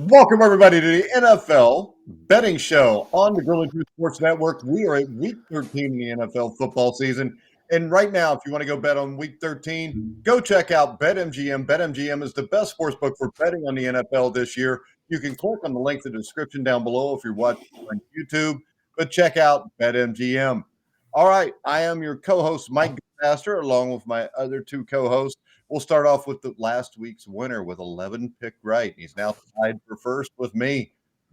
Welcome, everybody, to the NFL betting show on the Grill and Truth Sports Network. We are at week 13 in the NFL football season. And right now, if you want to go bet on week 13, go check out BetMGM. BetMGM is the best sportsbook for betting on the NFL this year. You can click on the link in the description down below if you're watching on YouTube, but check out BetMGM. All right, I am your co-host, Mike Goodpaster, along with my other two co-hosts. We'll start off with the last week's winner with 11 picked right. He's now tied for first with me,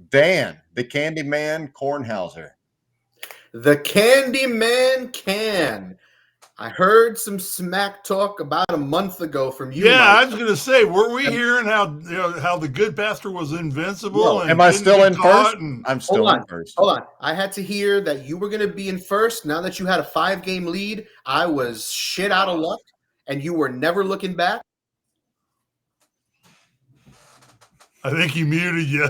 Dan, the Candyman Kornhauser. The Candyman can. I heard some smack talk about a month ago from you. Yeah, Mike. I was going to say, were we hearing how the Goodpaster was invincible? No, am I still in first? I'm still in first. Hold on. I had to hear that you were going to be in first. Now that you had a 5-game lead, I was shit out of luck, and you were never looking back. I think he muted you.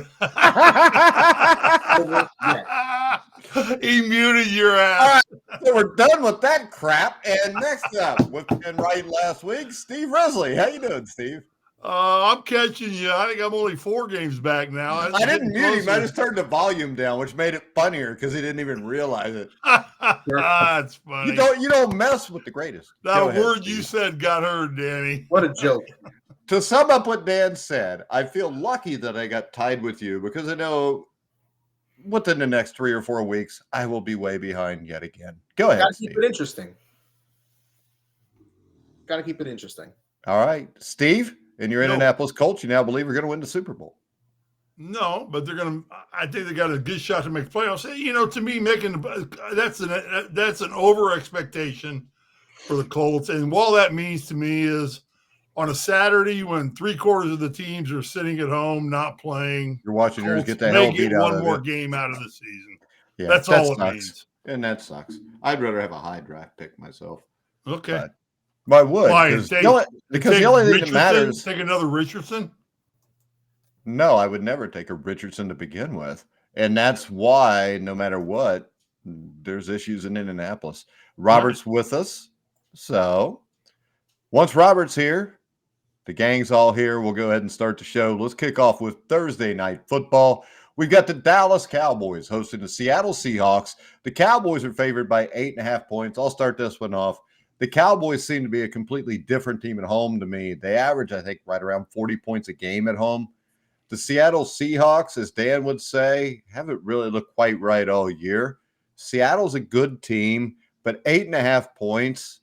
He muted your ass. All right, so we're done with that crap. And next up, with being right last week, Steve Risley. How you doing, Steve? I'm catching you. I think I'm only 4 games back now. I didn't mute him. I just turned the volume down, which made it funnier because he didn't even realize it. That's funny. You don't mess with the greatest. That word you said got heard, Danny. What a joke. To sum up what Dan said, I feel lucky that I got tied with you because I know within the next 3 or 4 weeks, I will be way behind yet again. Go ahead, Gotta keep it interesting. Gotta keep it interesting. All right. Steve, and your Indianapolis Colts, you now believe are going to win the Super Bowl. No, but I think they got a good shot to make playoffs. You know, to me, that's an over expectation for the Colts. And all that means to me is on a Saturday when 3/4 of the teams are sitting at home, not playing. You're watching yours get the hell beat out of it. One more game out of the season. Yeah, that's all it means. And that sucks. I'd rather have a high draft pick myself. Okay. But I would. Why? Because the only thing that matters. Take another Richardson? No, I would never take a Richardson to begin with. And that's why, no matter what, there's issues in Indianapolis. Robert's with us. So once Robert's here, the gang's all here. We'll go ahead and start the show. Let's kick off with Thursday night football. We've got the Dallas Cowboys hosting the Seattle Seahawks. The Cowboys are favored by 8.5 points. I'll start this one off. The Cowboys seem to be a completely different team at home to me. They average, I think, right around 40 points a game at home. The Seattle Seahawks, as Dan would say, haven't really looked quite right all year. Seattle's a good team, but 8.5 points.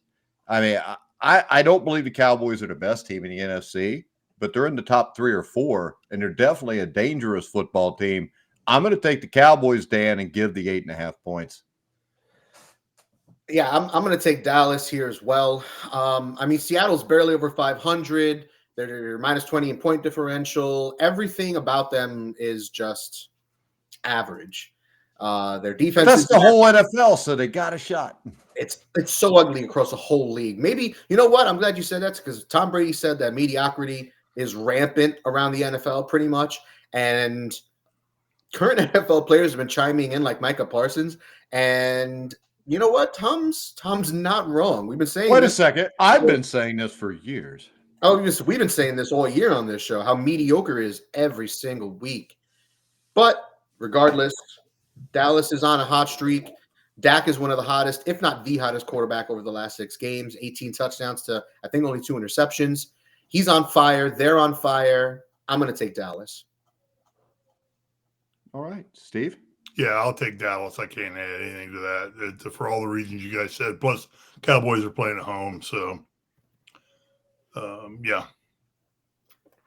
I mean, I don't believe the Cowboys are the best team in the NFC, but they're in the top 3 or 4, and they're definitely a dangerous football team. I'm going to take the Cowboys, Dan, and give the 8.5 points. Yeah, I'm going to take Dallas here as well. I mean, Seattle's barely over 500. They're minus 20 in point differential. Everything about them is just average. Their defense. That's the whole NFL, so they got a shot. It's so ugly across the whole league. Maybe, you know what? I'm glad you said that because Tom Brady said that mediocrity is rampant around the NFL pretty much. And current NFL players have been chiming in like Micah Parsons. And you know what? Tom's not wrong. We've been saying Wait a second. I've been saying this for years. Oh, we've been saying this all year on this show, how mediocre is every single week. But regardless, Dallas is on a hot streak. Dak is one of the hottest, if not the hottest quarterback over the last 6 games, 18 touchdowns to, I think, only 2 interceptions. He's on fire. They're on fire. I'm going to take Dallas. All right. Steve? Yeah, I'll take Dallas. I can't add anything to that for all the reasons you guys said. Plus, Cowboys are playing at home, so yeah.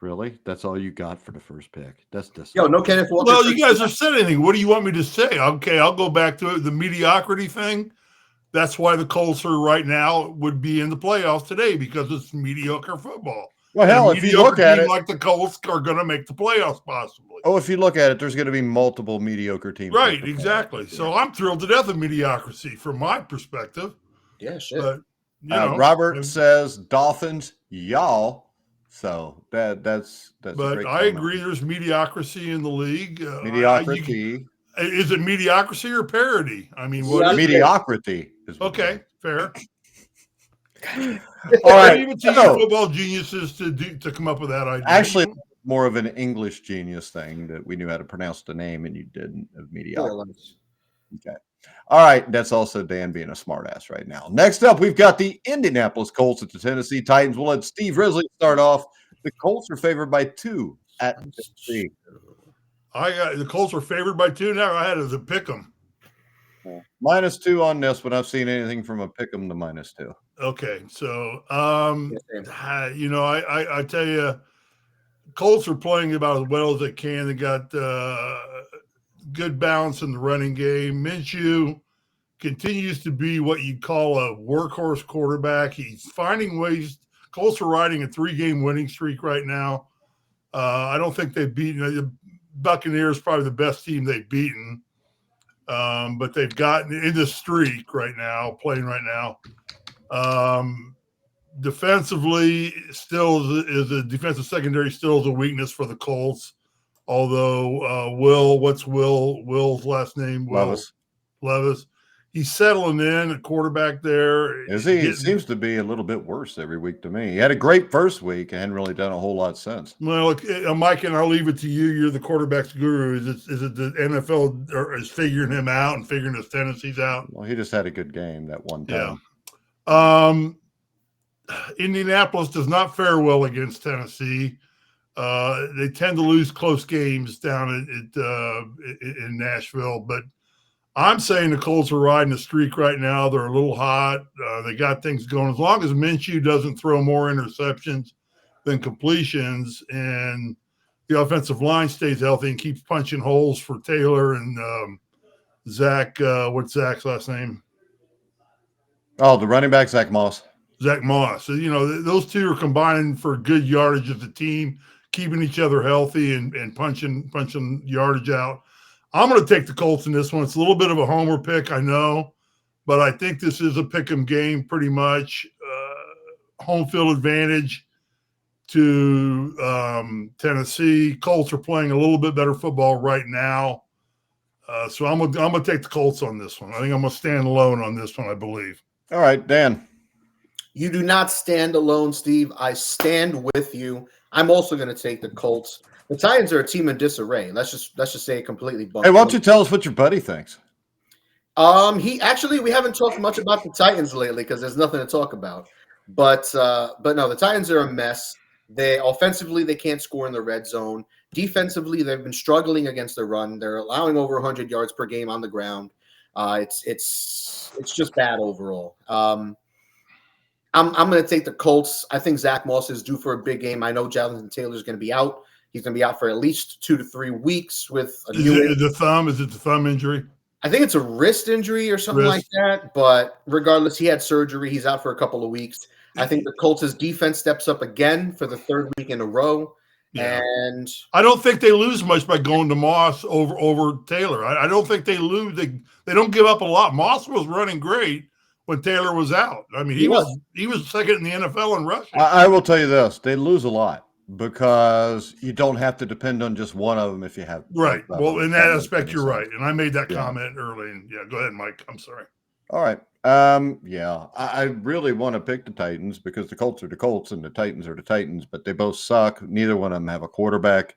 Really? That's all you got for the first pick? That's Yo, no Kenneth Walker. Well, you guys have said anything. What do you want me to say? Okay, I'll go back to the mediocrity thing. That's why the Colts are right now would be in the playoffs today because it's mediocre football. Well, hell, if you look at it, like the Colts are going to make the playoffs possibly. Oh, if you look at it, there's going to be multiple mediocre teams. Right, exactly. So I'm thrilled to death of mediocrity from my perspective. Yeah, shit. But, Robert says Dolphins, y'all. So that's. But I agree. There's mediocrity in the league. Mediocrity. Is it mediocrity or parody? I mean, what mediocrity is okay. Fair. All right. Even teach football geniuses to come up with that idea. Actually, more of an English genius thing that we knew how to pronounce the name and you didn't of mediocrity. Okay. All right. That's also Dan being a smartass right now. Next up, we've got the Indianapolis Colts at the Tennessee Titans. We'll let Steve Risley start off. The Colts are favored by 2 at Tennessee. The Colts are favored by 2 now. I had to pick them. -2 on this one. I've seen anything from a pick 'em to -2. Okay, so I tell you, Colts are playing about as well as they can. They got good balance in the running game. Minshew continues to be what you'd call a workhorse quarterback. He's finding ways. Colts are riding a 3-game winning streak right now. I don't think they've beaten the Buccaneers. Probably the best team they've beaten. But they've gotten in the streak right now, playing right now. Defensively, still is a defensive secondary still is a weakness for the Colts. Although Will's last name? Levis. He's settling in at quarterback there. Is he? It seems to be a little bit worse every week to me. He had a great first week and hadn't really done a whole lot since. Well, Mike, and I'll leave it to you. You're the quarterback's guru. Is it the NFL is figuring him out and figuring his tendencies out? Well, he just had a good game that one time. Yeah. Indianapolis does not fare well against Tennessee. They tend to lose close games down in Nashville, but I'm saying the Colts are riding a streak right now. They're a little hot. They got things going. As long as Minshew doesn't throw more interceptions than completions and the offensive line stays healthy and keeps punching holes for Taylor and Zach. What's Zach's last name? Oh, the running back, Zach Moss. Zach Moss. So, those two are combining for good yardage as a team, keeping each other healthy and punching yardage out. I'm going to take the Colts in this one. It's a little bit of a homer pick, I know, but I think this is a pick 'em game pretty much. Home field advantage to Tennessee. Colts are playing a little bit better football right now. So I'm gonna take the Colts on this one. I think I'm going to stand alone on this one, I believe. All right, Dan. You do not stand alone, Steve. I stand with you. I'm also going to take the Colts. The Titans are a team in disarray. Let's just say it completely. Hey, why don't you tell us what your buddy thinks? We haven't talked much about the Titans lately because there's nothing to talk about. But no, the Titans are a mess. Offensively they can't score in the red zone. Defensively, they've been struggling against the run. They're allowing over 100 yards per game on the ground. It's just bad overall. I'm going to take the Colts. I think Zach Moss is due for a big game. I know Jonathan Taylor is going to be out. He's going to be out for at least 2 to 3 weeks with a new Is it the thumb injury? I think it's a wrist injury or something like that. But regardless, he had surgery. He's out for a couple of weeks. I think the Colts' defense steps up again for the 3rd week in a row. Yeah. And I don't think they lose much by going to Moss over Taylor. I don't think they lose. They don't give up a lot. Moss was running great when Taylor was out. I mean, he was second in the NFL in rushing. I will tell you this: they lose a lot because you don't have to depend on just one of them if you have. Right. Well, in that aspect, you're right. And I made that comment early. And go ahead, Mike. I'm sorry. All right. I really want to pick the Titans because the Colts are the Colts and the Titans are the Titans, but they both suck. Neither one of them have a quarterback.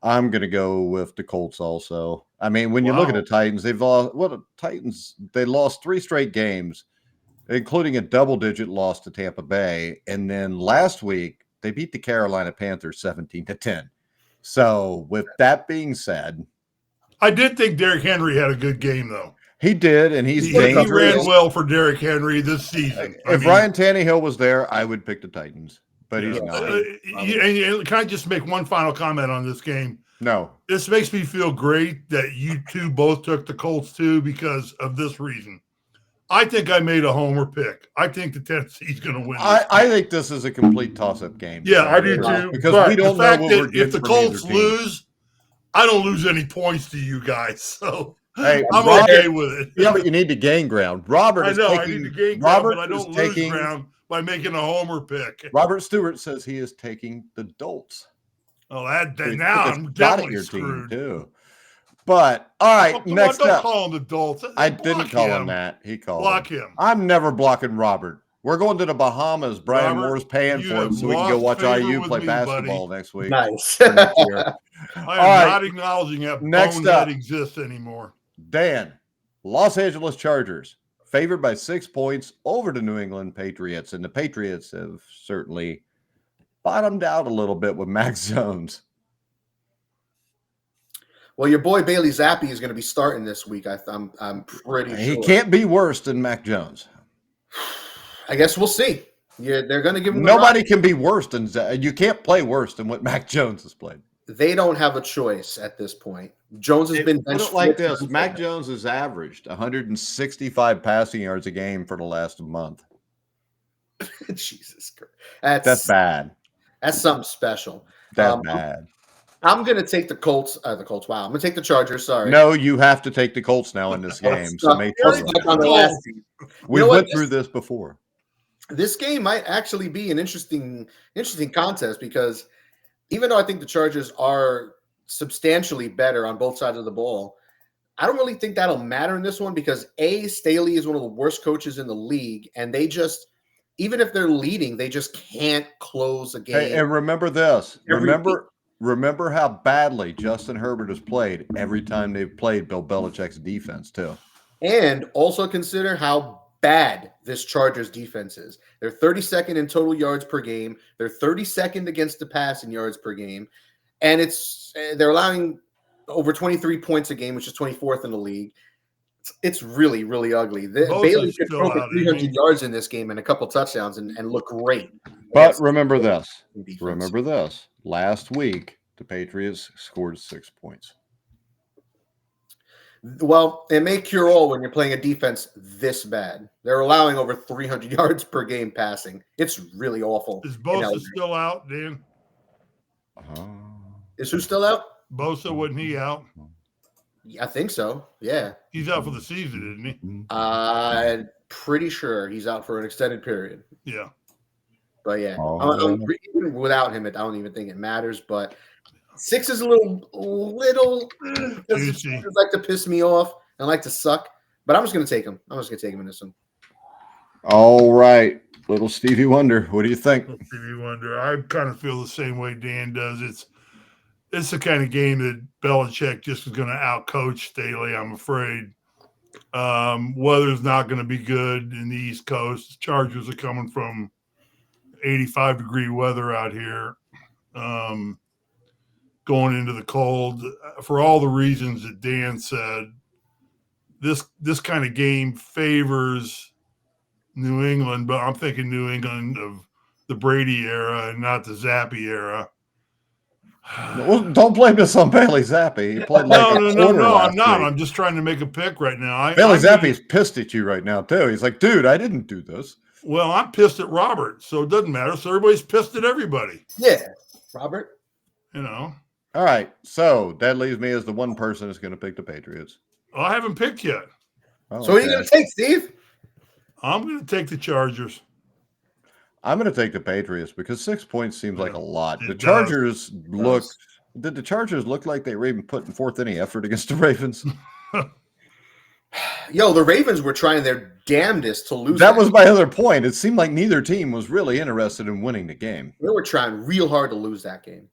I'm going to go with the Colts also. I mean, when you look at the Titans, they lost 3 straight games, including a double-digit loss to Tampa Bay. And then last week, they beat the Carolina Panthers 17-10. So with that being said, I did think Derrick Henry had a good game, though. He did, and he ran well for Derrick Henry this season. If Ryan Tannehill was there, I would pick the Titans, but he's not. Can I just make one final comment on this game? No. This makes me feel great that you two both took the Colts too because of this reason. I think I made a homer pick. I think the Tennessee's going to win. I think this is a complete toss-up game. Yeah, I do too. Because we don't know what we're getting if the Colts lose, I don't lose any points to you guys. So hey, I'm okay with it. Yeah, but you need to gain ground. I need to gain ground, but I don't lose ground by making a homer pick. Robert Stewart says he is taking the Dolts. Oh, now I'm definitely screwed. Too. But all right, next don't up. Call him the Dolts. I didn't call him that. He called block him. I'm never blocking Robert. We're going to the Bahamas. Brian Robert, Moore's paying you for it have so we can go lost watch favor IU with play me, basketball buddy. next week. Nice. or next year. I am All right. not acknowledging that Next bonehead up. exists anymore. Dan, Los Angeles Chargers, favored by 6 points over the New England Patriots. And the Patriots have certainly bottomed out a little bit with Mac Jones. Well, your boy Bailey Zappi is going to be starting this week. I'm pretty sure. He can't be worse than Mac Jones. I guess we'll see. Yeah, they're going to give him Nobody can be worse than you can't play worse than what Mac Jones has played. They don't have a choice at this point. Jones has been Put it like this: Mac Jones has averaged 165 passing yards a game for the last month. Jesus Christ, That's bad. That's something special. That's bad. I'm going to take the Colts. The Colts. Wow, I'm going to take the Chargers. Sorry. No, you have to take the Colts now in this game. So we went through this before. This game might actually be an interesting contest because even though I think the Chargers are substantially better on both sides of the ball, I don't really think that'll matter in this one because Staley is one of the worst coaches in the league, and they just, even if they're leading, they just can't close a game. Hey, and remember this. Remember how badly Justin Herbert has played every time they've played Bill Belichick's defense too. And also consider how bad this Chargers defense is. They're 32nd in total yards per game. They're 32nd against the pass in yards per game. And they're allowing over 23 points a game, which is 24th in the league. It's really, really ugly. Bailey could throw for 300 yards in this game and a couple touchdowns and look great. But remember this. Remember this. Last week, the Patriots scored 6 points. Well, it may cure all when you're playing a defense this bad. They're allowing over 300 yards per game passing. It's really awful. Is Bosa still out, Dan? Is who still out? Bosa, wasn't he out? I think so. Yeah. He's out for the season, isn't he? I'm pretty sure he's out for an extended period. Yeah. But yeah, even without him, I don't even think it matters. But 6 is a little like to piss me off and like to suck. But I'm just going to take him. I'm just going to take him in this one. All right. Little Stevie Wonder. What do you think? Stevie Wonder. I kind of feel the same way Dan does. It's the kind of game that Belichick just is going to outcoach Staley, I'm afraid. Weather's not going to be good in the East Coast. The Chargers are coming from 85-degree weather out here, going into the cold. For all the reasons that Dan said, this kind of game favors New England, but I'm thinking New England of the Brady era and not the Zappi era. Well, don't blame this on Bailey Zappi. He played No, I'm not. I'm just trying to make a pick right now. Bailey Zappi is pissed at you right now, too. He's like, dude, I didn't do this. Well, I'm pissed at Robert, so it doesn't matter. So everybody's pissed at everybody. Yeah, Robert. You know. All right. So that leaves me as the one person who's going to pick the Patriots. Well, I haven't picked yet. Oh, so what are you going to take, Steve? I'm going to take the Chargers. I'm going to take the Patriots because 6 points seems like a lot. Did the Chargers look like they were even putting forth any effort against the Ravens? Yo, the Ravens were trying their damnedest to lose. That was my other point. It seemed like neither team was really interested in winning the game. They were trying real hard to lose that game.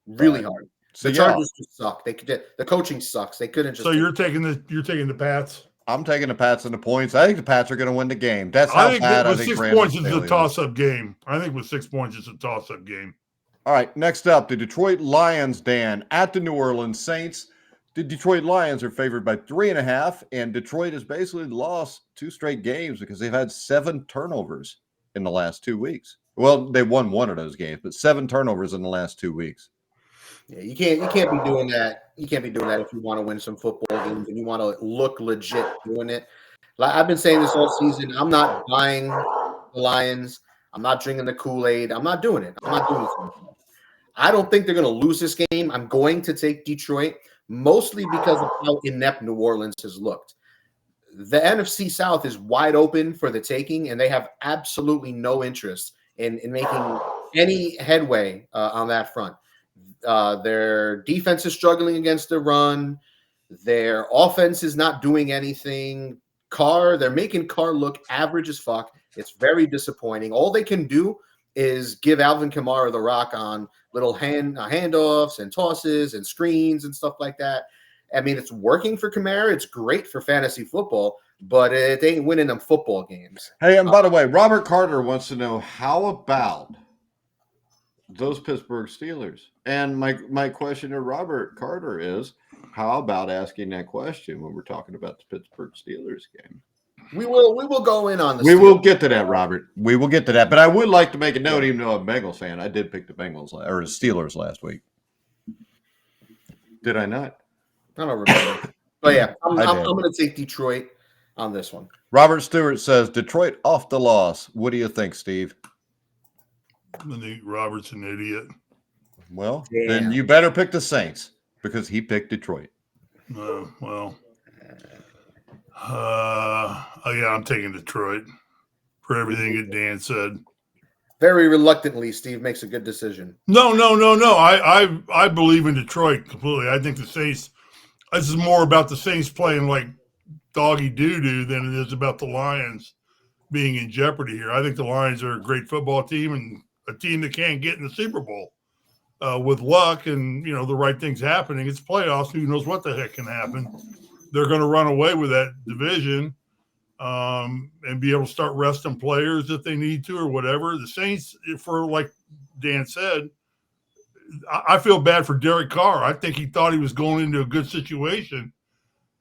Really hard. So the Chargers just suck. The coaching sucks. They couldn't just. So you're taking the Pats? I'm taking the Pats and the points. I think the Pats are going to win the game. That's how bad I think 6 points is a toss-up game. I think with 6 points, it's a toss-up game. All right, next up, the Detroit Lions, Dan, at the New Orleans Saints. The Detroit Lions are favored by 3.5, and Detroit has basically lost 2 straight games because they've had 7 turnovers in the last 2 weeks. Well, they won one of those games, but 7 turnovers in the last 2 weeks. Yeah, you can't be doing that. You can't be doing that if you want to win some football games and you want to look legit doing it. Like I've been saying this all season, I'm not buying the Lions. I'm not drinking the Kool-Aid. I'm not doing it. I'm not doing it. I don't think they're going to lose this game. I'm going to take Detroit, mostly because of how inept New Orleans has looked. The NFC South is wide open for the taking, and they have absolutely no interest in making any headway on that front. Their defense is struggling against the run. Their offense is not doing anything. They're making Carr look average as fuck. It's very disappointing. All they can do is give Alvin Kamara the rock on little handoffs and tosses and screens and stuff like that. I mean, it's working for Kamara. It's great for fantasy football, but it ain't winning them football games. Hey, and by the way, Robert Carter wants to know, how about those Pittsburgh Steelers? And my question to Robert Carter is, how about asking that question when we're talking about the Pittsburgh Steelers game? We will go in on this. We will get to that, Robert. We will get to that. But I would like to make a note, even though I'm a Bengals fan, I did pick the Bengals or the Steelers last week. Did I not? I don't remember. But yeah, I'm going to take Detroit on this one. Robert Stewart says, Detroit off the loss. What do you think, Steve? I think Robert's an idiot. Well, then you better pick the Saints because he picked Detroit. Yeah, I'm taking Detroit for everything that Dan said. Very reluctantly, Steve makes a good decision. No. I believe in Detroit completely. I think the Saints. This is more about the Saints playing like doggy doo-doo than it is about the Lions being in jeopardy here. I think the Lions are a great football team and a team that can't get in the Super Bowl with luck and the right things happening. It's playoffs. Who knows what the heck can happen? They're going to run away with that division and be able to start resting players if they need to or whatever. The Saints, for like Dan said, I feel bad for Derek Carr. I think he thought he was going into a good situation.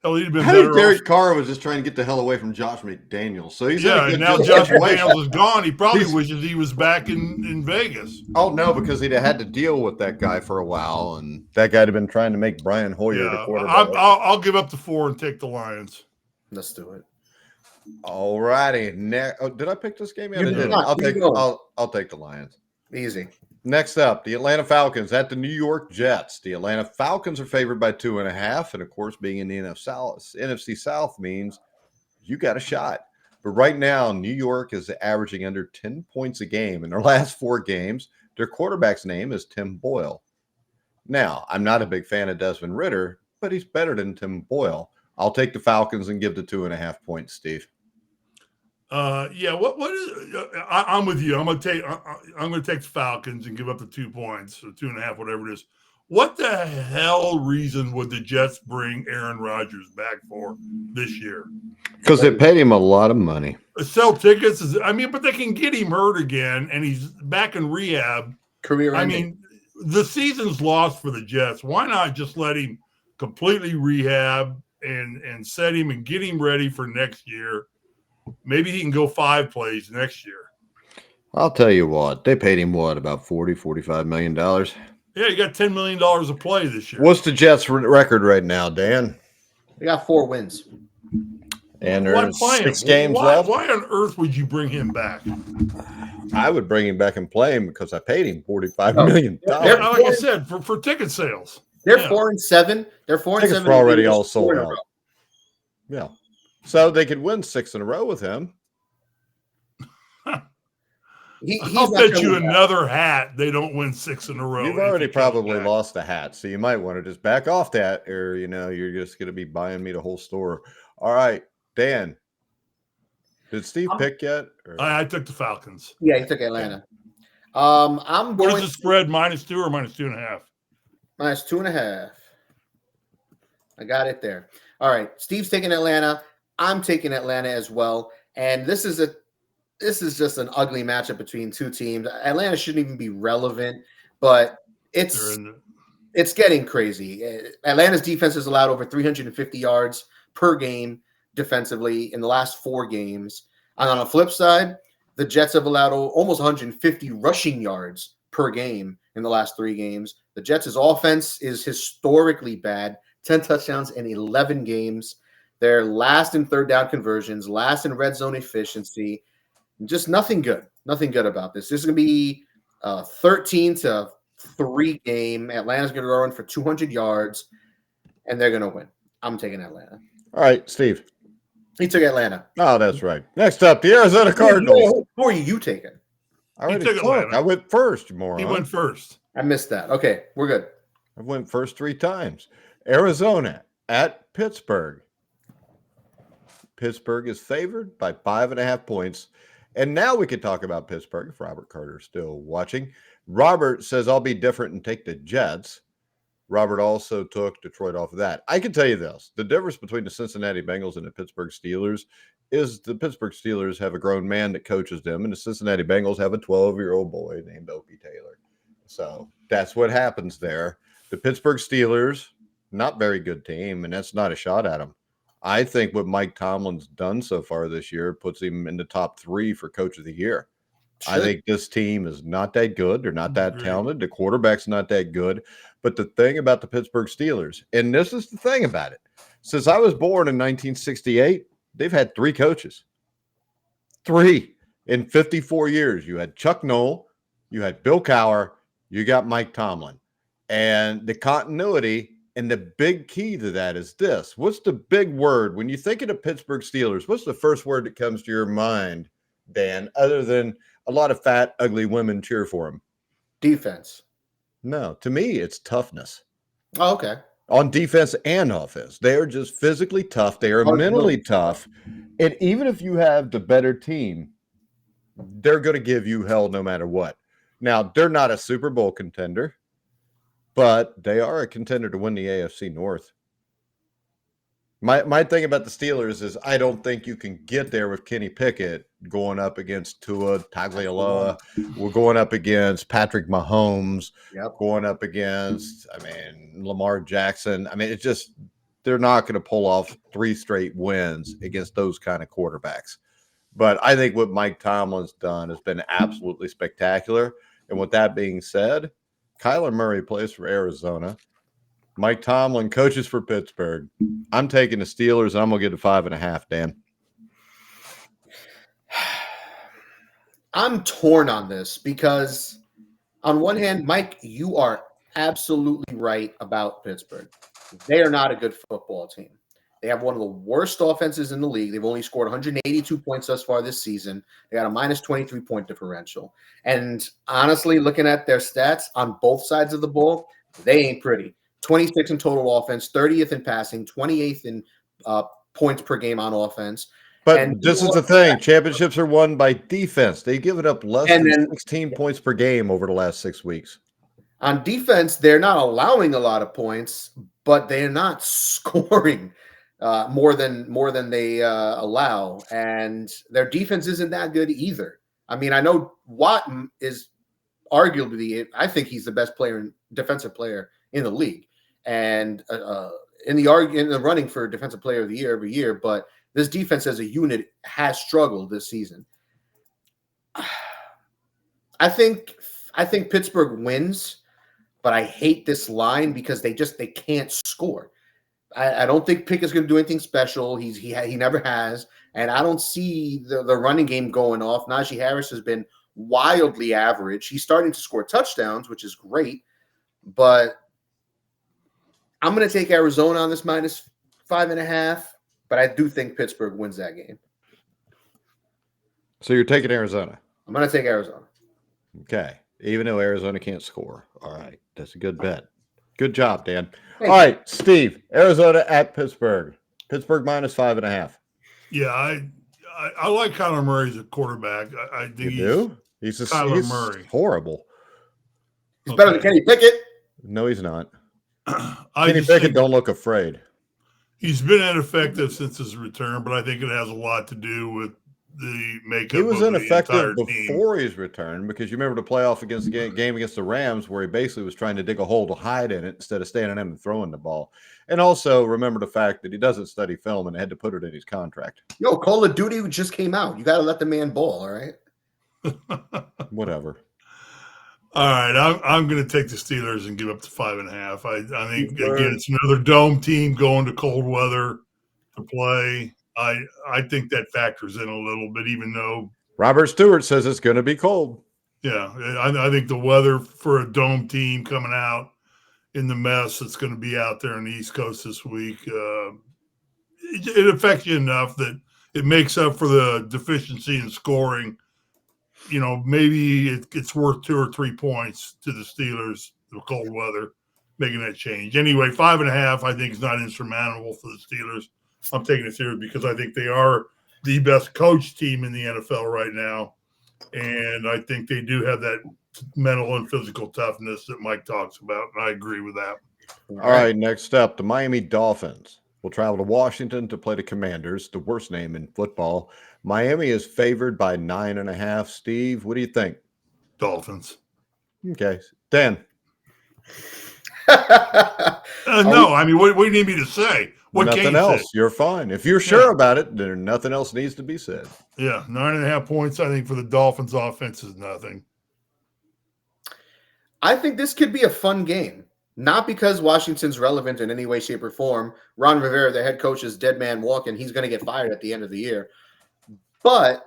Hell, he'd been better. Derek Carr was just trying to get the hell away from Josh McDaniels. So he's and now Josh McDaniels is gone. He probably wishes he was back in Vegas. Oh no, because he'd had to deal with that guy for a while, and that guy had been trying to make Brian Hoyer the quarterback. I'll give up the 4 and take the Lions. Let's do it. All righty. Did I pick this game yet? I didn't. I'll take the Lions. Easy. Next up, the Atlanta Falcons at the New York Jets. The Atlanta Falcons are favored by 2.5, and of course, being in the NFC South means you got a shot. But right now, New York is averaging under 10 points a game in their last 4 games. Their quarterback's name is Tim Boyle. Now, I'm not a big fan of Desmond Ridder, but he's better than Tim Boyle. I'll take the Falcons and give the 2.5 points, Steve. What is? I'm with you. I'm gonna take the Falcons and give up the 2 points or 2.5, whatever it is. What the hell reason would the Jets bring Aaron Rodgers back for this year? Because they paid him a lot of money. Sell tickets, but they can get him hurt again, and he's back in rehab. Career ending. The season's lost for the Jets. Why not just let him completely rehab and set him and get him ready for next year? Maybe he can go 5 plays next year. I'll tell you what. They paid him, about $45 million? Yeah, you got $10 million a play this year. What's the Jets' record right now, Dan? They got 4 wins. And there's 6 games left. Why on earth would you bring him back? I would bring him back and play him because I paid him $45 million. Like I said, for ticket sales. They're 4-7. They're 4-7. Tickets are already all sold out. Yeah. So they could win 6 in a row with him. I'll bet you another hat they don't win 6 in a row. You've already probably lost a hat, so you might want to just back off that, or you're just going to be buying me the whole store. All right, Dan. Did Steve pick yet? I took the Falcons. Yeah, he took Atlanta. I'm going. What is the spread? -2 or -2.5? -2.5. I got it there. All right, Steve's taking Atlanta. I'm taking Atlanta as well, and this is just an ugly matchup between 2 teams. Atlanta shouldn't even be relevant, but it's getting crazy. Atlanta's defense has allowed over 350 yards per game defensively in the last 4 games. And on the flip side, the Jets have allowed almost 150 rushing yards per game in the last 3 games. The Jets' offense is historically bad, 10 touchdowns in 11 games. They're last in 3rd down conversions, last in red zone efficiency. Just nothing good. Nothing good about this. This is going to be a 13-3 game. Atlanta's going to run for 200 yards, and they're going to win. I'm taking Atlanta. All right, Steve. He took Atlanta. Oh, that's right. Next up, the Arizona Cardinals. Who are you taking? I already took Atlanta. I went first, you moron. He went first. I missed that. Okay, we're good. I went first 3 times. Arizona at Pittsburgh. Pittsburgh is favored by 5.5 points. And now we can talk about Pittsburgh if Robert Carter's still watching. Robert says, I'll be different and take the Jets. Robert also took Detroit off of that. I can tell you this. The difference between the Cincinnati Bengals and the Pittsburgh Steelers is the Pittsburgh Steelers have a grown man that coaches them, and the Cincinnati Bengals have a 12-year-old boy named Opie Taylor. So that's what happens there. The Pittsburgh Steelers, not very good team, and that's not a shot at them. I think what Mike Tomlin's done so far this year puts him in the top 3 for Coach of the Year. I think this team is not that good. They're not that talented. The quarterback's not that good. But the thing about the Pittsburgh Steelers, and this is the thing about it, since I was born in 1968, they've had 3 coaches. 3 in 54 years. You had Chuck Noll, you had Bill Cowher, you got Mike Tomlin. And the continuity and the big key to that is this. What's the big word? When you think of the Pittsburgh Steelers, what's the first word that comes to your mind, Dan, other than a lot of fat, ugly women cheer for him? Defense. No, to me, it's toughness. Oh, okay. On defense and offense. They are just physically tough. They are mentally tough. And even if you have the better team, they're going to give you hell no matter what. Now, they're not a Super Bowl contender, but they are a contender to win the AFC North. My thing about the Steelers is I don't think you can get there with Kenny Pickett going up against Tua Tagovailoa. We're going up against Patrick Mahomes. Going up against, Lamar Jackson. It's just they're not going to pull off 3 straight wins against those kind of quarterbacks. But I think what Mike Tomlin's done has been absolutely spectacular. And with that being said, Kyler Murray plays for Arizona. Mike Tomlin coaches for Pittsburgh. I'm taking the Steelers, and I'm going to get to 5.5, Dan. I'm torn on this because on one hand, Mike, you are absolutely right about Pittsburgh. They are not a good football team. They have one of the worst offenses in the league. They've only scored 182 points thus far this season. They got a minus 23 point differential. And honestly, looking at their stats on both sides of the ball, they ain't pretty. 26 in total offense, 30th in passing, 28th in points per game on offense. But this is the thing. Championships are won by defense. They've given up less than 16 points per game over the last 6 weeks. On defense, they're not allowing a lot of points, but they're not scoring more than they allow. And their defense isn't that good either. I know Watt is arguably, I think he's the best defensive player in the league. And in the running for defensive player of the year every year, but this defense as a unit has struggled this season. I think Pittsburgh wins, but I hate this line because they can't score. I don't think Pickett's going to do anything special. He never has, and I don't see the running game going off. Najee Harris has been wildly average. He's starting to score touchdowns, which is great, but I'm going to take Arizona on this minus 5.5, but I do think Pittsburgh wins that game. So you're taking Arizona? I'm going to take Arizona. Okay. Even though Arizona can't score. All right. That's a good bet. Good job, Dan. Thank All right, Steve. Arizona at Pittsburgh. Pittsburgh minus 5.5. Yeah, I like Kyler Murray as a quarterback. I think he's Kyler Murray. Horrible. He's better than Kenny Pickett. No, he's not. Kenny Pickett don't look afraid. He's been ineffective since his return, but I think it has a lot to do with the makeup. He was of ineffective the before his return because you remember the playoff game against the Rams where he basically was trying to dig a hole to hide in it instead of standing in and throwing the ball. And also remember the fact that he doesn't study film and had to put it in his contract. Yo, Call of Duty just came out. You got to let the man ball, all right? Whatever. All right, I'm going to take the Steelers and give up to 5.5. I think again it's another dome team going to cold weather to play. I think that factors in a little bit, even though Robert Stewart says it's going to be cold. Yeah, I think the weather for a dome team coming out in the mess that's going to be out there on the East Coast this week, it affects you enough that it makes up for the deficiency in scoring. Maybe it's worth 2 or 3 points to the Steelers, the cold weather, making that change. Anyway, 5.5, I think, is not insurmountable for the Steelers. I'm taking the Steelers because I think they are the best coach team in the NFL right now. And I think they do have that mental and physical toughness that Mike talks about. And I agree with that. All right, next up, the Miami Dolphins will travel to Washington to play the Commanders, the worst name in football. Miami is favored by 9.5. Steve, what do you think? Dolphins. Okay. Dan. No, I mean, what do you need me to say? What nothing else. You're fine. If you're sure about it, then nothing else needs to be said. Yeah, 9.5 points, I think, for the Dolphins offense is nothing. I think this could be a fun game. Not because Washington's relevant in any way, shape, or form. Ron Rivera, the head coach, is dead man walking. He's going to get fired at the end of the year. But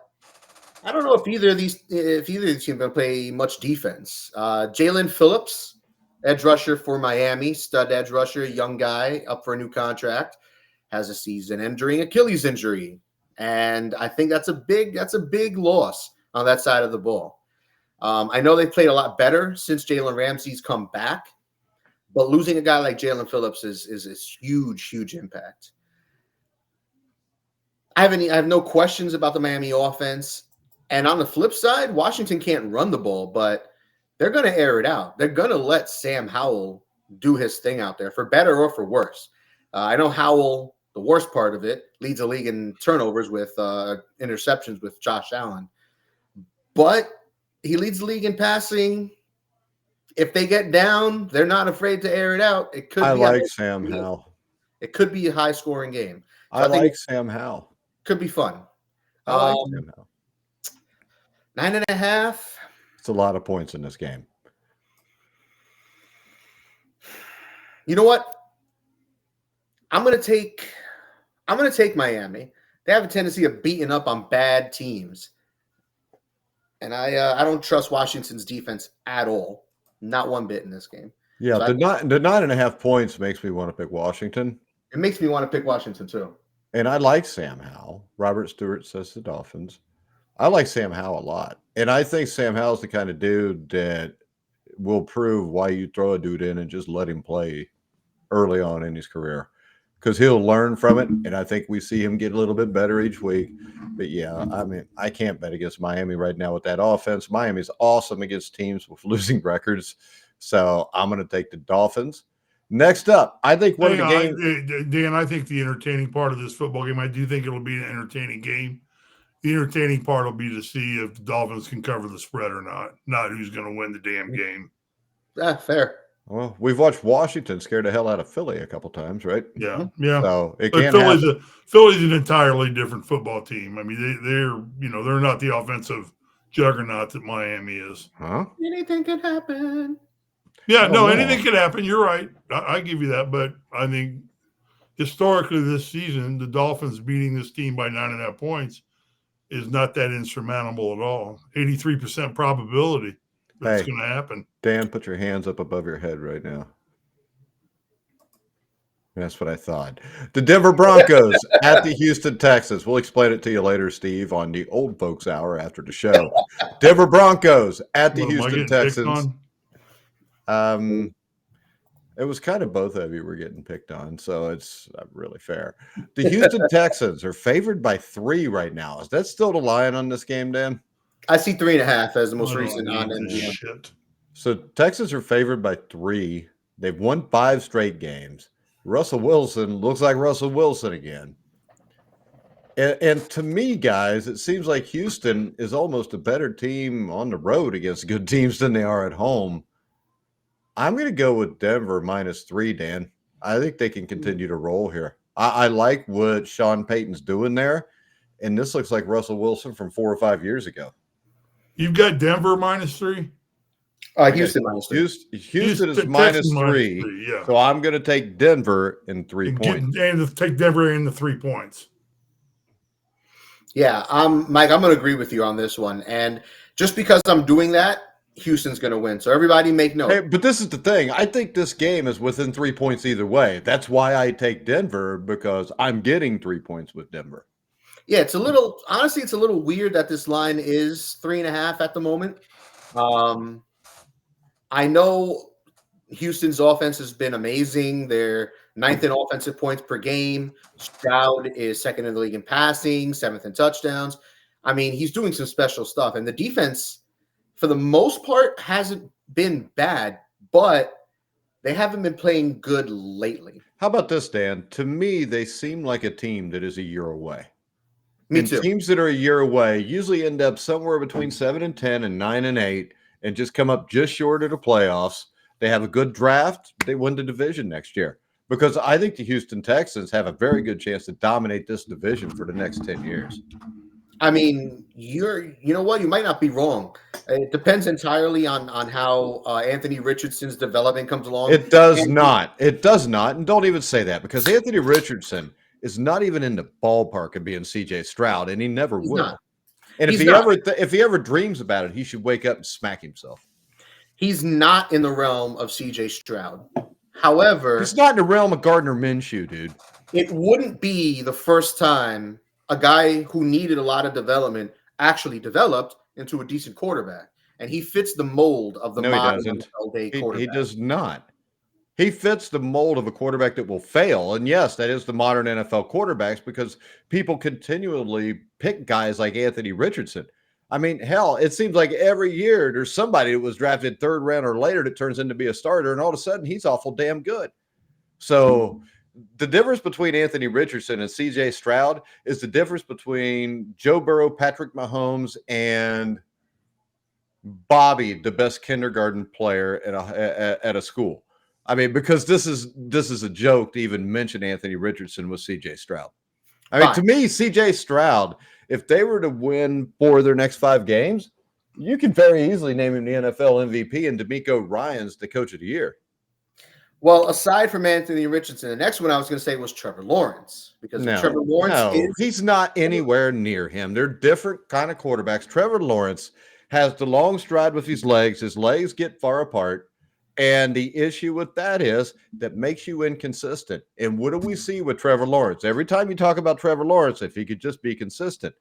I don't know if either of these teams are going to play much defense. Jalen Phillips, edge rusher for Miami, stud edge rusher, young guy up for a new contract, has a season-ending Achilles injury, and I think that's a big loss on that side of the ball. I know they've played a lot better since Jalen Ramsey's come back, but losing a guy like Jalen Phillips is huge impact. I have no questions about the Miami offense. And on the flip side, Washington can't run the ball, but they're going to air it out. They're going to let Sam Howell do his thing out there, for better or for worse. I know Howell, the worst part of it, leads the league in turnovers with interceptions with Josh Allen. But he leads the league in passing. If they get down, they're not afraid to air it out. It could. I like Sam Howell. It could be a high-scoring game. So I like Sam Howell. Could be fun. I like Sam Howell. 9.5. It's a lot of points in this game. You know what? I'm gonna take Miami. They have a tendency of beating up on bad teams, and I don't trust Washington's defense at all. Not one bit in this game. Yeah, so the 9.5 points makes me want to pick Washington. It makes me want to pick Washington too. And I like Sam Howell. Robert Stewart says the Dolphins. I like Sam Howell a lot. And I think Sam Howell's the kind of dude that will prove why you throw a dude in and just let him play early on in his career. Because he'll learn from it. And I think we see him get a little bit better each week. But yeah, I mean, I can't bet against Miami right now with that offense. Miami's awesome against teams with losing records. So I'm going to take the Dolphins. Next up, I think one of the games. Dan, I think the entertaining part of this football game, I do think it'll be an entertaining game. The entertaining part will be to see if the Dolphins can cover the spread or not who's going to win the damn game. Fair. Well, we've watched Washington scare the hell out of Philly a couple times, right? Yeah. So it but can't Philly's an entirely different football team. I mean, they're not the offensive juggernaut that Miami is. Huh? Anything can happen. Yeah, anything can happen. You're right. I give you that. But I think historically this season, the Dolphins beating this team by 9.5 points is not that insurmountable at all. 83% probability that's going to happen. Dan, put your hands up above your head right now. That's what I thought. The Denver Broncos at the Houston Texans. We'll explain it to you later, Steve, on the Old Folks Hour after the show. Denver Broncos at the Houston Texans. It was kind of both of you were getting picked on, so it's really fair. The Houston Texans are favored by 3 right now. Is that still the line on this game, Dan? I see 3.5 as the most recent on shit. So Texans are favored by 3. They've won 5 straight games. Russell Wilson looks like Russell Wilson again. And to me, guys, it seems like Houston is almost a better team on the road against good teams than they are at home. I'm going to go with Denver -3, Dan. I think they can continue to roll here. I like what Sean Payton's doing there, and this looks like Russell Wilson from 4 or 5 years ago. You've got Denver -3? Houston -3. Houston is -3. Yeah. So I'm going to take Denver in 3 points. And take Denver in the 3 points. Yeah, Mike, I'm going to agree with you on this one. And just because I'm doing that, Houston's going to win. So everybody make note. Hey, but this is the thing. I think this game is within 3 points either way. That's why I take Denver, because I'm getting 3 points with Denver. Yeah, it's a little weird that this line is 3.5 at the moment. I know Houston's offense has been amazing. They're 9th in offensive points per game. Stroud is second in the league in passing, 7th in touchdowns. I mean, he's doing some special stuff. And the defense, for the most part, hasn't been bad, but they haven't been playing good lately. How about this, Dan? To me, they seem like a team that is a year away. Me And too. teams that are a year away usually end up somewhere between 7-10 and 9-8 and just come up just short of the playoffs. They have a good draft. They win the division next year. Because I think the Houston Texans have a very good chance to dominate this division for the next 10 years. I mean, you know what? You might not be wrong. It depends entirely on how Anthony Richardson's development comes along. It does not. It does not. And don't even say that, because Anthony Richardson is not even in the ballpark of being CJ Stroud, and he never will. Not. And He's if he ever dreams about it, he should wake up and smack himself. He's not in the realm of CJ Stroud. However, He's not in the realm of Gardner Minshew, dude. it wouldn't be the first time a guy who needed a lot of development actually developed into a decent quarterback. And he fits the mold of the modern NFL day quarterback. He does not. He fits the mold of a quarterback that will fail. And yes, that is the modern NFL quarterbacks, because people continually pick guys like Anthony Richardson. I mean, hell, it seems like every year there's somebody that was drafted 3rd round or later that turns into be a starter, and all of a sudden he's awful damn good. So the difference between Anthony Richardson and CJ Stroud is the difference between Joe Burrow, Patrick Mahomes, and Bobby, the best kindergarten player at a school. I mean, because this is a joke to even mention Anthony Richardson with CJ Stroud. I mean, to me, CJ Stroud, if they were to win 4 of their next 5 games, you can very easily name him the NFL MVP, and D'Amico Ryans the coach of the year. Well, aside from Anthony Richardson, the next one I was going to say was Trevor Lawrence, because Trevor Lawrence he's not anywhere near him. They're different kind of quarterbacks. Trevor Lawrence has the long stride with his legs. His legs get far apart. And the issue with that is that makes you inconsistent. And what do we see with Trevor Lawrence? Every time you talk about Trevor Lawrence, if he could just be consistent.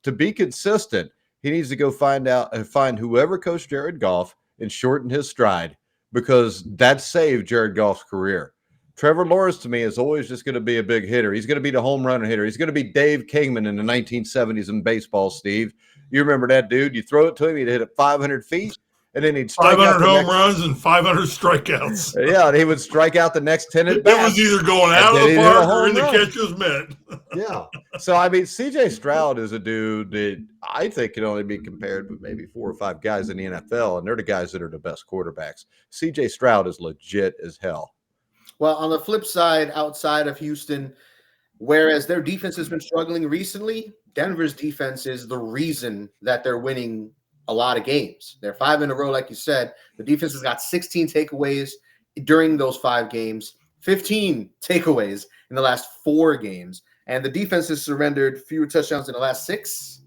To be consistent, he needs to go find whoever coached Jared Goff and shorten his stride, because that saved Jared Goff's career. Trevor Lawrence, to me, is always just going to be a big hitter. He's going to be the home run hitter. He's going to be Dave Kingman in the 1970s in baseball, Steve. You remember that dude? You throw it to him, he'd hit it 500 feet. And then he'd strike 500 home runs and 500 strikeouts. Yeah, and he would strike out the next 10 at bats. That was either going out of the park or in the catcher's mitt. Yeah. So, I mean, CJ Stroud is a dude that I think can only be compared with maybe 4 or 5 guys in the NFL, and they're the guys that are the best quarterbacks. CJ Stroud is legit as hell. Well, on the flip side, outside of Houston, whereas their defense has been struggling recently, Denver's defense is the reason that they're winning a lot of games. They're 5 in a row, like you said. The defense has got 16 takeaways during those 5 games, 15 takeaways in the last 4 games. And the defense has surrendered fewer touchdowns in the last 6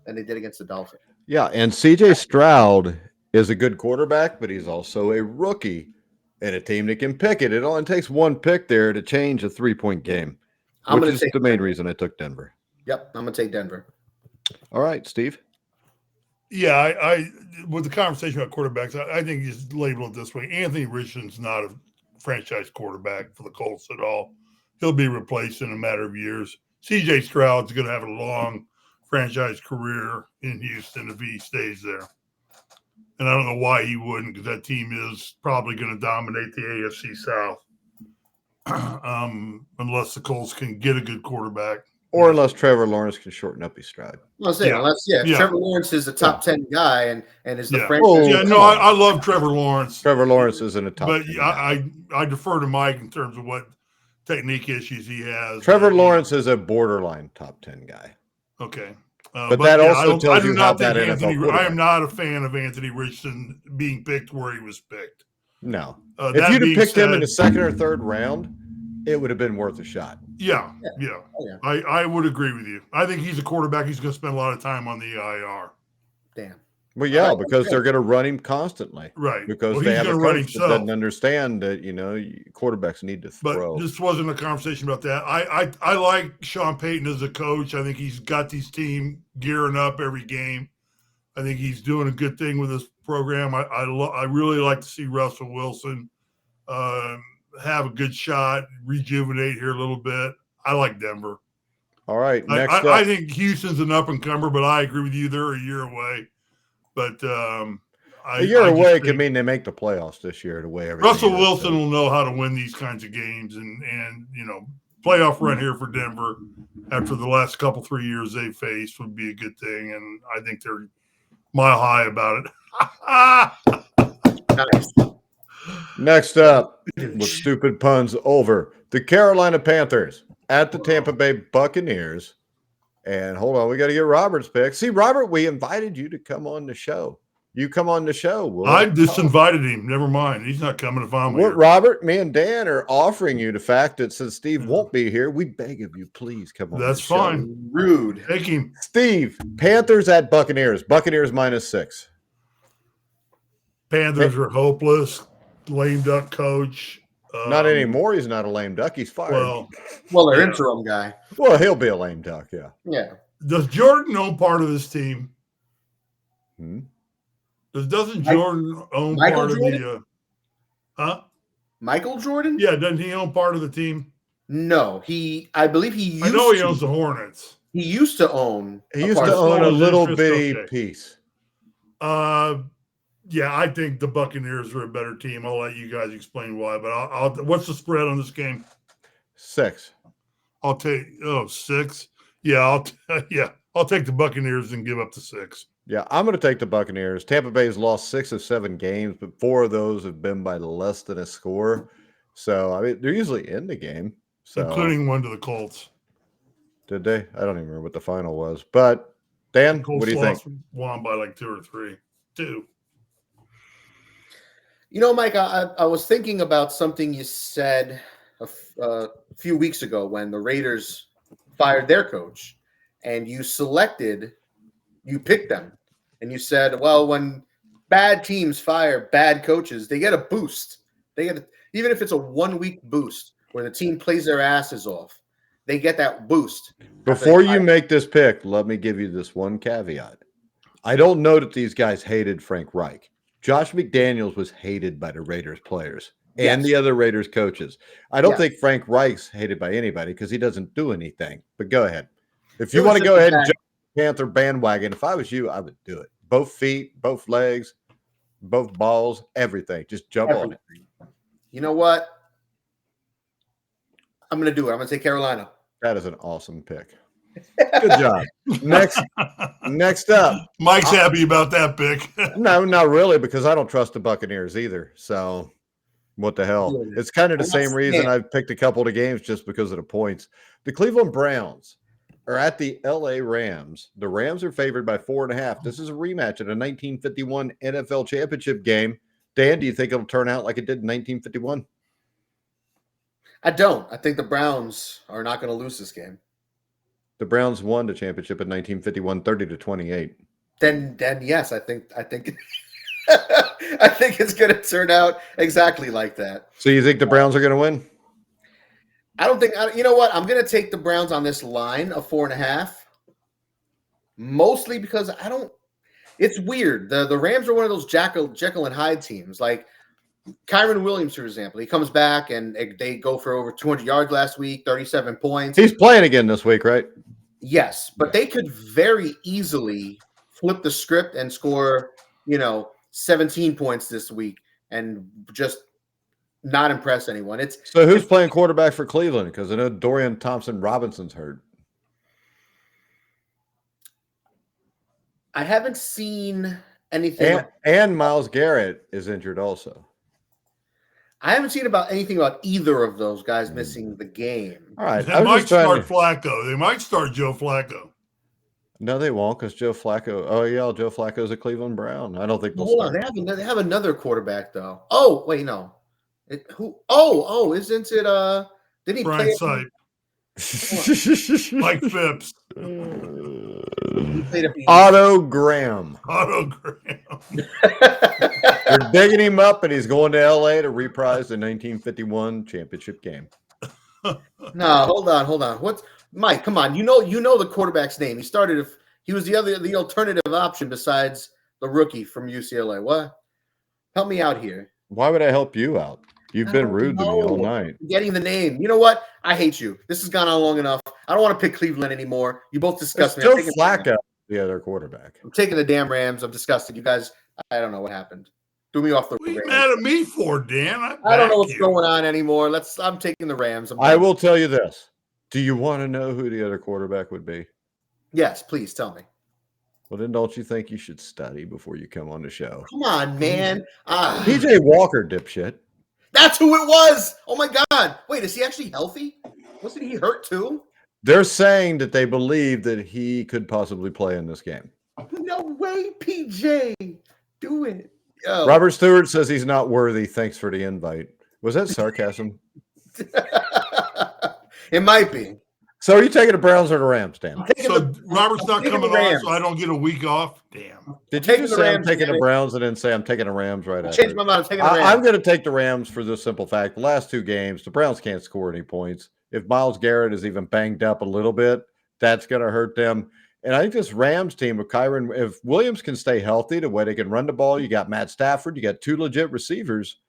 than they did against the Dolphins. Yeah, and CJ Stroud is a good quarterback, but he's also a rookie and a team that can pick it. It only takes 1 pick there to change a 3-point game, which is the main reason I took Denver. Yep, I'm going to take Denver. All right, Steve. Yeah, I with the conversation about quarterbacks, I think you just label it this way. Anthony Richardson's not a franchise quarterback for the Colts at all. He'll be replaced in a matter of years. CJ Stroud's going to have a long franchise career in Houston if he stays there. And I don't know why he wouldn't, because that team is probably going to dominate the AFC South. Unless the Colts can get a good quarterback. Or unless Trevor Lawrence can shorten up his stride. I'll say, Trevor Lawrence is a top 10 guy and is the franchise. I love Trevor Lawrence. Trevor Lawrence isn't a top 10 guy. I defer to Mike in terms of what technique issues he has. Trevor Lawrence is a borderline top 10 guy. Okay. But that also tells you how that NFL I am not a fan of Anthony Richardson being picked where he was picked. No. If you'd have picked him in the 2nd or 3rd round, it would have been worth a shot. Yeah. I would agree with you. I think he's a quarterback. He's going to spend a lot of time on the IR. Damn. Well, yeah, because they're going to run him constantly. Right. Because they have a coach that doesn't understand that, quarterbacks need to throw. But this wasn't a conversation about that. I like Sean Payton as a coach. I think he's got his team gearing up every game. I think he's doing a good thing with this program. I really like to see Russell Wilson have a good shot, rejuvenate here a little bit. I like Denver. All right, next I think Houston's an up-and-comer, but I agree with you. They're a year away. But a year away could mean they make the playoffs this year. The way Russell Wilson will know how to win these kinds of games, and playoff run here for Denver after the last 3 years they faced would be a good thing, and I think they're mile high about it. Nice. Next up, with stupid puns over, the Carolina Panthers at the Tampa Bay Buccaneers. And hold on, we got to get Robert's pick. See, Robert, we invited you to come on the show. You come on the show. I disinvited him. Never mind. He's not coming if I'm here. Robert, me and Dan are offering you the fact that since Steve won't be here, we beg of you, please come on. That's fine. Show. Rude. Take him. Steve, Panthers at Buccaneers. Buccaneers -6. Panthers are hopeless. Lame duck coach. Not anymore. He's not a lame duck. He's fired. Well, their interim guy. Well, he'll be a lame duck, yeah. Yeah. Does Jordan own part of this team? Doesn't Jordan own Michael part Jordan? of the Michael Jordan? Yeah, doesn't he own part of the team? No, I believe he used I know he owns the Hornets. He used to own. He used to own a little bitty piece. Yeah, I think the Buccaneers are a better team. I'll let you guys explain why. But what's the spread on this game? 6. I'll take 6. Yeah, I'll take the Buccaneers and give up the 6. Yeah, I'm going to take the Buccaneers. Tampa Bay has lost 6 of 7 games, but 4 of those have been by less than a score. So, I mean, they're usually in the game. So, including one to the Colts. Did they? I don't even remember what the final was. But, Dan, what do you think? Won by like 2 or 3. 2. Mike, I was thinking about something you said a few weeks ago when the Raiders fired their coach, and you picked them, and you said, well, when bad teams fire bad coaches, they get a boost. Even if it's a 1-week boost where the team plays their asses off, they get that boost. Before you make this pick, let me give you this one caveat. I don't know that these guys hated Frank Reich. Josh McDaniels was hated by the Raiders players and the other Raiders coaches. I don't think Frank Reich's hated by anybody because he doesn't do anything. But go ahead. If you want to go ahead and jump on the Panther bandwagon, if I was you, I would do it. Both feet, both legs, both balls, everything. Just jump on it. You know what? I'm going to do it. I'm going to take Carolina. That is an awesome pick. Good job. Next up. Mike's happy about that pick. No, not really, because I don't trust the Buccaneers either. So what the hell? It's kind of the same reason I've picked a couple of the games just because of the points. The Cleveland Browns are at the LA Rams. The Rams are favored by 4.5. This is a rematch at a 1951 NFL championship game. Dan, do you think it'll turn out like it did in 1951? I don't. I think the Browns are not going to lose this game. The Browns won the championship in 1951, 30-28. Then yes, I think I think it's going to turn out exactly like that. So you think the Browns are going to win? I don't think. You know what? I'm going to take the Browns on this line of 4.5, mostly because I don't. It's weird. The Rams are one of those Jekyll and Hyde teams. Like Kyron Williams, for example, he comes back and they go for over 200 yards last week, 37 points. He's playing again this week, right? Yes, but they could very easily flip the script and score, 17 points this week and just not impress anyone. So who's playing quarterback for Cleveland? Because I know Dorian Thompson-Robinson's hurt. I haven't seen anything. And Myles Garrett is injured also. I haven't seen anything about either of those guys missing the game. All right. They might start Flacco. They might start Joe Flacco. No, they won't because Joe Flacco. Oh, yeah, Joe Flacco's a Cleveland Brown. I don't think they'll start. They have another quarterback, though. Oh, wait, no. Isn't it did he Brian play Sipe? Mike Phipps. Otto Graham. They're digging him up, and he's going to L.A. to reprise the 1951 championship game. No, hold on. What's Mike? Come on, you know the quarterback's name. He was the alternative option besides the rookie from UCLA. What? Help me out here. Why would I help you out? You've I been don't rude to me all know. night. Getting the name. You know what? I hate you. This has gone on long enough. I don't want to pick Cleveland anymore. You both disgust me. Joe Flacco, the other quarterback. I'm taking the damn Rams. I'm disgusted. You guys, I don't know what happened. Threw me off the What are you Rams. mad at me for, Dan? I don't know what's going on anymore. I'm taking the Rams. I will tell you this. Do you want to know who the other quarterback would be? Yes, please tell me. Well, then don't you think you should study before you come on the show? Come on, man. PJ Walker, dipshit. That's who it was. Oh my God. Wait, is he actually healthy? Wasn't he hurt too? They're saying that they believe that he could possibly play in this game. No way, PJ. Do it. Yo. Robert Stewart says he's not worthy. Thanks for the invite. Was that sarcasm? It might be. So are you taking the Browns or the Rams, Dan? So Robert's not coming on, so I don't get a week off? Damn. Did you just say I'm taking the Browns and then say I'm taking the Rams right after? Change my mind. I'm taking the Rams. I'm going to take the Rams for the simple fact. The last two games, the Browns can't score any points. If Myles Garrett is even banged up a little bit, that's going to hurt them. And I think this Rams team with Kyron, if Williams can stay healthy, the way they can run the ball, you got Matt Stafford, you got two legit receivers.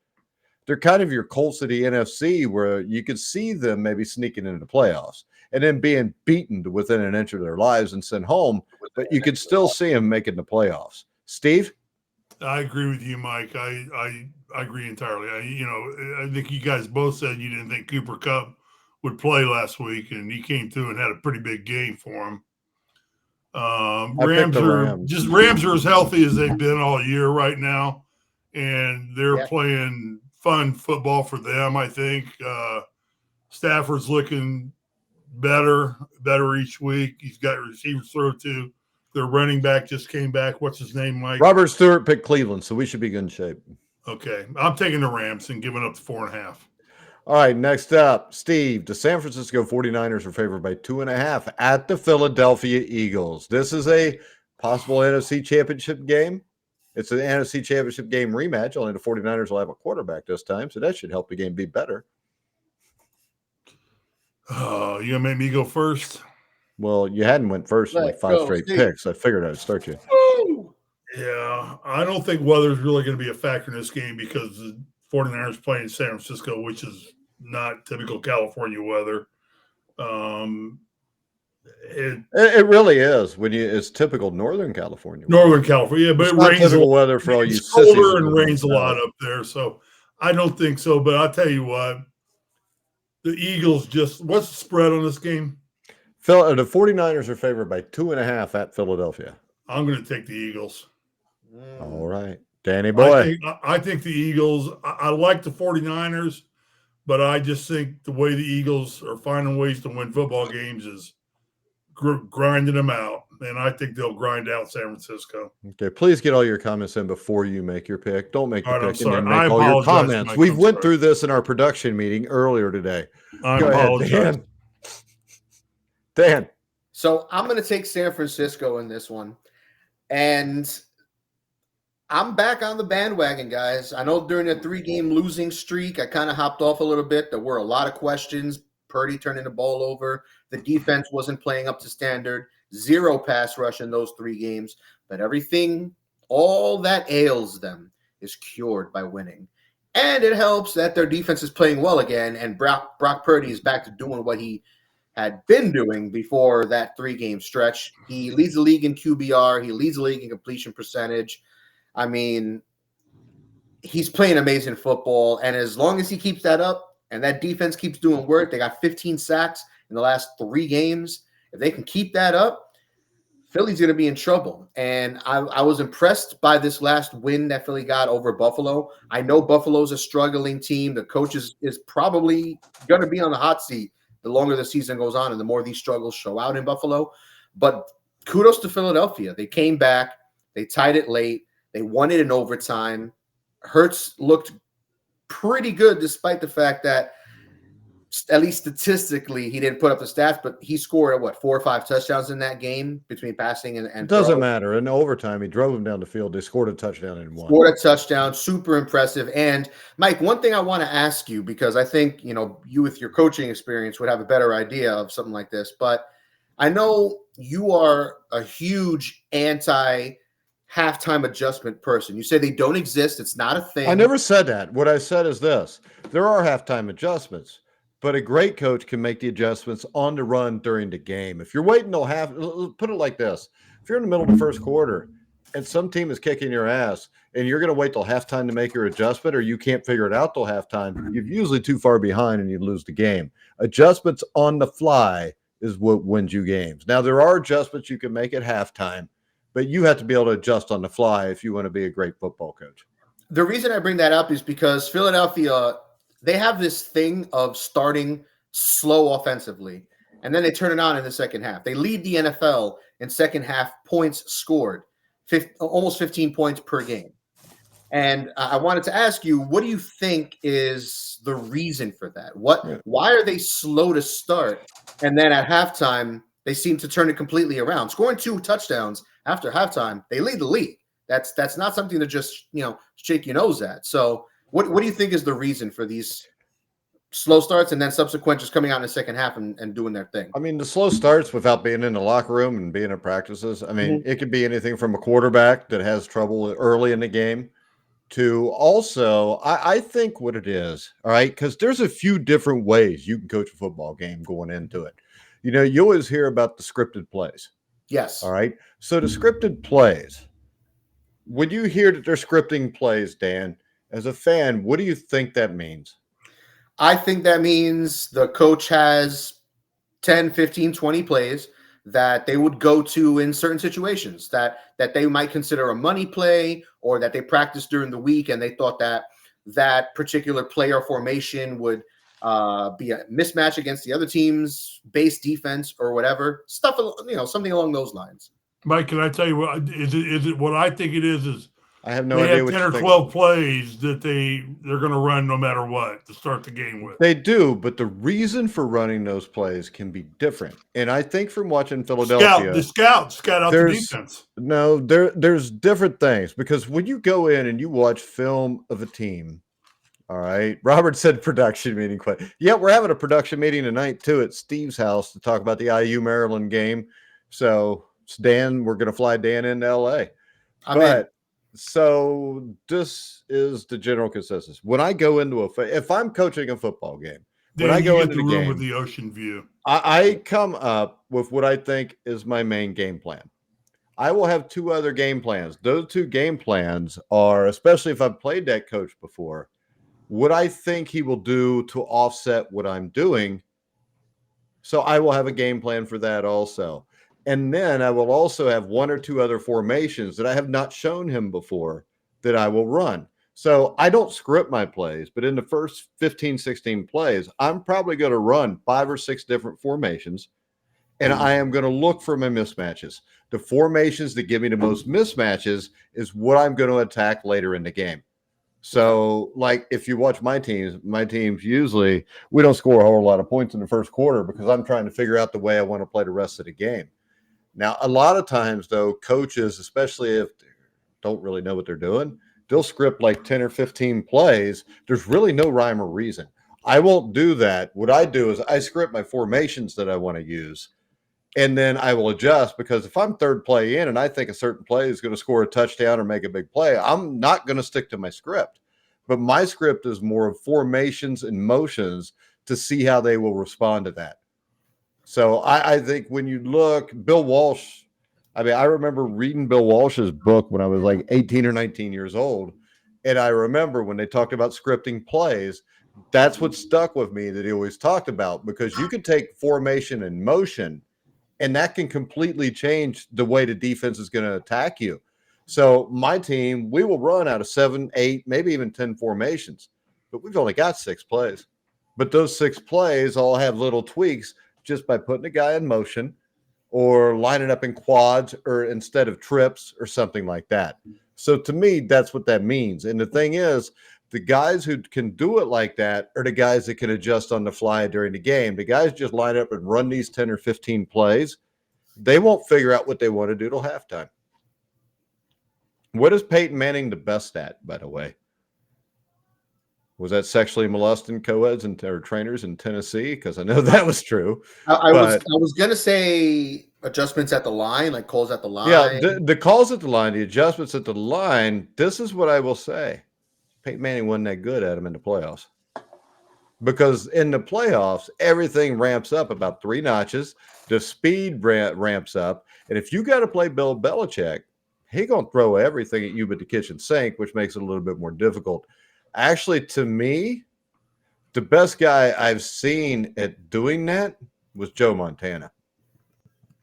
They're kind of your Colts of the NFC where you could see them maybe sneaking into the playoffs and then being beaten to within an inch of their lives and sent home, but you could still see them making the playoffs. Steve? I agree with you, Mike. I agree entirely. I think you guys both said you didn't think Cooper Kupp would play last week, and he came through and had a pretty big game for him. Rams are as healthy as they've been all year right now, and they're playing fun football for them, I think. Stafford's looking better each week. He's got receivers throw to. Their running back just came back. What's his name, Mike? Robert Stewart picked Cleveland, so we should be good in shape. Okay. I'm taking the Rams and giving up the 4.5. All right, next up, Steve. The San Francisco 49ers are favored by 2.5 at the Philadelphia Eagles. This is a possible NFC championship game. It's an NFC championship game rematch. Only the 49ers will have a quarterback this time, so that should help the game be better. You going to make me go first? Well, you hadn't went first in like 5 straight picks. I figured I'd start you. Yeah, I don't think weather's really going to be a factor in this game because the 49ers playing in San Francisco, which is not typical California weather. It really is. It's typical Northern California. Northern California, but it's it not rains. Typical weather for all you. It's colder and rains a lot up there, so I don't think so. But I'll tell you what, the Eagles what's the spread on this game? The 49ers are favored by 2.5 at Philadelphia. I'm going to take the Eagles. All right. Danny boy. I think the Eagles, I like the 49ers, but I just think the way the Eagles are finding ways to win football games is grinding them out. And I think they'll grind out San Francisco. Okay, please get all your comments in before you make your pick. Don't make the pick and then I make all your comments. Mike, We've went through this in our production meeting earlier today. Go ahead, Dan. So I'm going to take San Francisco in this one. And I'm back on the bandwagon, guys. I know during a 3-game losing streak, I kind of hopped off a little bit. There were a lot of questions. Purdy turning the ball over. The defense wasn't playing up to standard. 0 pass rush in those 3 games. But everything, all that ails them is cured by winning. And it helps that their defense is playing well again, and Brock Purdy is back to doing what he had been doing before that 3-game stretch. He leads the league in QBR. He leads the league in completion percentage. I mean, he's playing amazing football, and as long as he keeps that up and that defense keeps doing work, they got 15 sacks in the last 3 games. If they can keep that up, Philly's going to be in trouble. And I was impressed by this last win that Philly got over Buffalo. I know Buffalo's a struggling team. The coach is probably going to be on the hot seat the longer the season goes on and the more these struggles show out in Buffalo. But kudos to Philadelphia. They came back. They tied it late. They won it in overtime. Hurts looked pretty good despite the fact that, at least statistically, he didn't put up the stats, but he scored, 4 or 5 touchdowns in that game between passing and it doesn't matter. In overtime, he drove him down the field. They scored a touchdown and won. Scored a touchdown. Super impressive. And, Mike, one thing I want to ask you, because I think, you with your coaching experience would have a better idea of something like this, but I know you are a huge anti halftime adjustment person. You say they don't exist. It's not a thing. I never said that. What I said is this. There are halftime adjustments, but a great coach can make the adjustments on the run during the game. If you're waiting till put it like this. If you're in the middle of the first quarter and some team is kicking your ass and you're going to wait till halftime to make your adjustment, or you can't figure it out till halftime, you're usually too far behind and you lose the game. Adjustments on the fly is what wins you games. Now, there are adjustments you can make at halftime, but you have to be able to adjust on the fly if you want to be a great football coach. The reason I bring that up is because Philadelphia, they have this thing of starting slow offensively, and then they turn it on in the second half. They lead the NFL in second half points scored, almost 15 points per game. And I wanted to ask you, what do you think is the reason for that? Why are they slow to start? And then at halftime, they seem to turn it completely around. Scoring 2 touchdowns after halftime, they lead the league. That's not something to just, shake your nose at. So what do you think is the reason for these slow starts and then subsequent just coming out in the second half and doing their thing? I mean, the slow starts without being in the locker room and being at practices. I mean, it could be anything from a quarterback that has trouble early in the game to also, I think what it is, all right, because there's a few different ways you can coach a football game going into it. You always hear about the scripted plays. Yes. All right. So the scripted plays, when you hear that they're scripting plays, Dan, as a fan, what do you think that means? I think that means the coach has 10, 15, 20 plays that they would go to in certain situations that they might consider a money play, or that they practiced during the week and they thought that particular play or formation would be a mismatch against the other team's base defense or whatever stuff, something along those lines. Mike, can I tell you what is it? What I think it is I have no they idea have what 10 you or think. 12 plays that they're going to run no matter what to start the game with. They do, but the reason for running those plays can be different. And I think from watching Philadelphia, scout out the defense. No, there's different things, because when you go in and you watch film of a team, all right, Robert said production meeting. Yeah, we're having a production meeting tonight too at Steve's house to talk about the IU Maryland game. So it's Dan, we're going to fly Dan into LA. So this is the general consensus. When I go into if I'm coaching a football game, when I go into the room game with the ocean view, I come up with what I think is my main game plan. I will have 2 other game plans. Those 2 game plans are, especially if I've played that coach before, what I think he will do to offset what I'm doing. So I will have a game plan for that also. And then I will also have 1 or 2 other formations that I have not shown him before that I will run. So I don't script my plays, but in the first 15, 16 plays, I'm probably going to run 5 or 6 different formations, and I am going to look for my mismatches. The formations that give me the most mismatches is what I'm going to attack later in the game. So, like, if you watch my teams usually, we don't score a whole lot of points in the first quarter because I'm trying to figure out the way I want to play the rest of the game. Now, a lot of times, though, coaches, especially if they don't really know what they're doing, they'll script like 10 or 15 plays. There's really no rhyme or reason. I won't do that. What I do is I script my formations that I want to use, and then I will adjust, because if I'm third play in and I think a certain play is going to score a touchdown or make a big play, I'm not going to stick to my script. But my script is more of formations and motions to see how they will respond to that. So I think when you look, Bill Walsh, I mean, I remember reading Bill Walsh's book when I was like 18 or 19 years old. And I remember when they talked about scripting plays, that's what stuck with me that he always talked about, because you could take formation and motion, and that can completely change the way the defense is going to attack you. So my team, we will run out of 7, 8, maybe even 10 formations, but we've only got 6 plays. But those 6 plays all have little tweaks just by putting a guy in motion or lining up in quads or instead of trips or something like that. So to me, that's what that means. And the thing is, the guys who can do it like that are the guys that can adjust on the fly during the game. The guys just line up and run these 10 or 15 plays. They won't figure out what they want to do till halftime. What is Peyton Manning the best at, by the way? Was that sexually molesting co-eds or trainers in Tennessee? Because I know that was true. I was going to say Adjustments at the line, like calls at the Yeah, line. the calls at the line, the adjustments at the line. This is what I will say: Peyton Manning wasn't that good at them in the playoffs. Because in the playoffs, everything ramps up about 3 notches. The speed ramps up. And if you got to play Bill Belichick, he going to throw everything at you but the kitchen sink, which makes it a little bit more difficult. Actually, to me, the best guy I've seen at doing that was Joe Montana.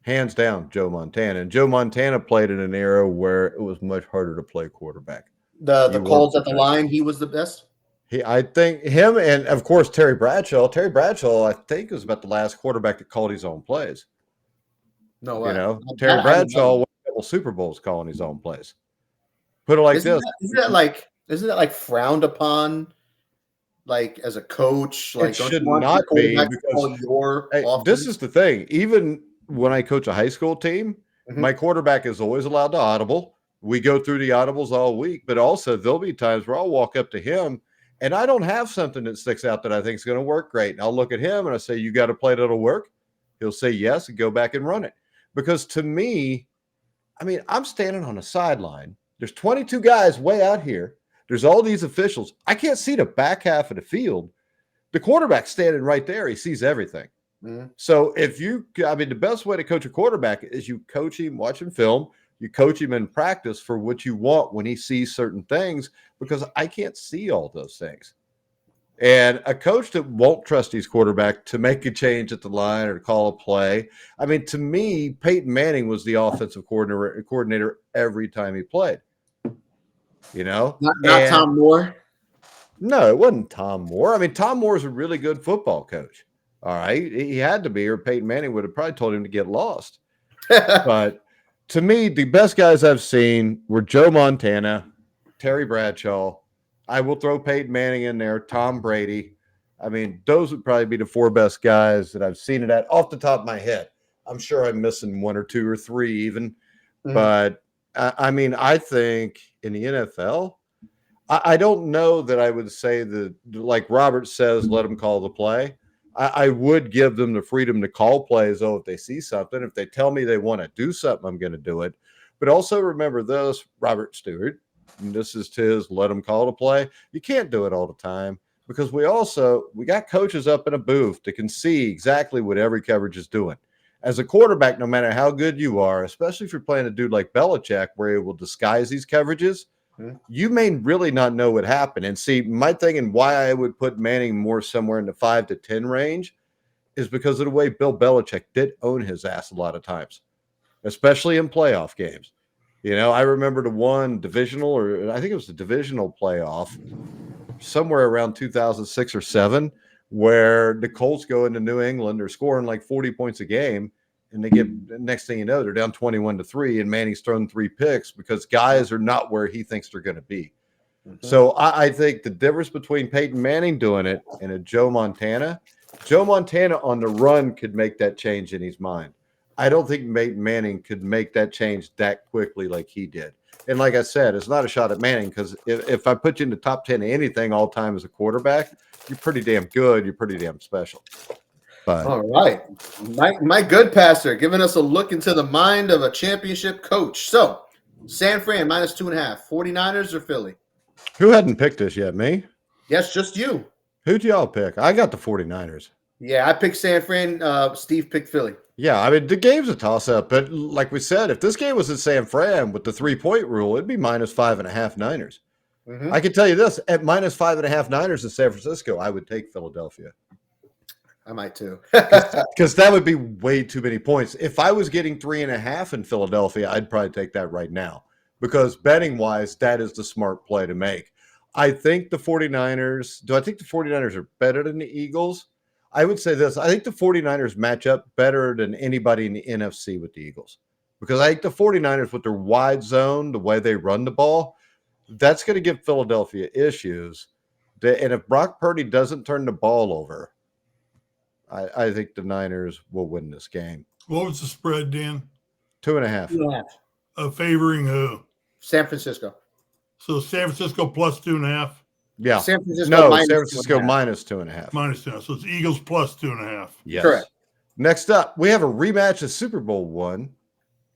Hands down, Joe Montana. And Joe Montana played in an era where it was much harder to play quarterback. The calls at the line, he was the best. I think him and, of course, Terry Bradshaw. Terry Bradshaw, I think, was about the last quarterback that called his own plays. No way. Terry Bradshaw won a couple Super Bowls calling his own plays. Put it like this. Isn't that like frowned upon, like as a coach? Like, it should not be, because this is the thing. Even when I coach a high school team, my quarterback is always allowed to audible. We go through the audibles all week, but also there'll be times where I'll walk up to him and I don't have something that sticks out that I think is going to work great. And I'll look at him and I say, "You got a play that'll work?" He'll say yes and go back and run it. Because to me, I mean, I'm standing on a sideline. There's 22 guys way out here. There's all these officials. I can't see the back half of the field. The quarterback's standing right there. He sees everything. So the best way to coach a quarterback is you coach him watching film. You coach him in practice for what you want when he sees certain things, because I can't see all those things. And a coach that won't trust his quarterback to make a change at the line or to call a play. I mean, to me, Peyton Manning was the offensive coordinator every time he played. Not Tom Moore. No, it wasn't Tom Moore. I mean, Tom Moore is a really good football coach. All right. He had to be, or Peyton Manning would have probably told him to get lost. But to me, the best guys I've seen were Joe Montana, Terry Bradshaw. I will throw Peyton Manning in there, Tom Brady. I mean, those would probably be the 4 best guys that I've seen it at off the top of my head. I'm sure I'm missing 1 or 2 or 3 even. But, I mean, I think in the NFL, I don't know that I would say that, like Robert says, let them call the play. I would give them the freedom to call plays, if they see something. If they tell me they want to do something, I'm going to do it. But also remember this, Robert Stewart, and this is his let them call the play. You can't do it all the time, because we got coaches up in a booth that can see exactly what every coverage is doing. As a quarterback, no matter how good you are, especially if you're playing a dude like Belichick, where he will disguise these coverages, you may really not know what happened. And see, my thing and why I would put Manning more somewhere in the 5 to 10 range is because of the way Bill Belichick did own his ass a lot of times, especially in playoff games. I remember the one divisional, or I think it was the divisional playoff somewhere around 2006 or 7, where the Colts go into New England. They're scoring like 40 points a game. And they get, next thing you know, they're down 21-3, and Manning's thrown 3 picks because guys are not where he thinks they're going to be. So I think the difference between Peyton Manning doing it and a Joe Montana on the run could make that change in his mind. I don't think Peyton Manning could make that change that quickly like he did. And like I said, it's not a shot at Manning, because if I put you in the top 10 of anything all time as a quarterback, you're pretty damn good. You're pretty damn special. But, all right. Mike Goodpaster giving us a look into the mind of a championship coach. So, San Fran minus 2.5. 49ers or Philly? Who hadn't picked this yet? Me? Yes, just you. Who'd y'all pick? I got the 49ers. Yeah, I picked San Fran. Steve picked Philly. Yeah, I mean, the game's a toss-up. But like we said, if this game was in San Fran with the 3-point rule, it'd be minus 5.5 Niners. I can tell you this, at minus 5.5 Niners in San Francisco, I would take Philadelphia. I might too. Because that would be way too many points. If I was getting 3.5 in Philadelphia, I'd probably take that right now. Because betting-wise, that is the smart play to make. I think the 49ers – do I think the 49ers are better than the Eagles? I would say this. I think the 49ers match up better than anybody in the NFC with the Eagles. Because I think the 49ers, with their wide zone, the way they run the ball, that's going to give Philadelphia issues. And if Brock Purdy doesn't turn the ball over – I think the Niners will win this game. What was the spread, Dan? 2.5. 2.5. Favoring who? San Francisco. So San Francisco plus 2.5? Yeah. San Francisco minus 2.5. Minus 2.5. So it's Eagles plus 2.5. Yes. Correct. Next up, we have a rematch of Super Bowl I.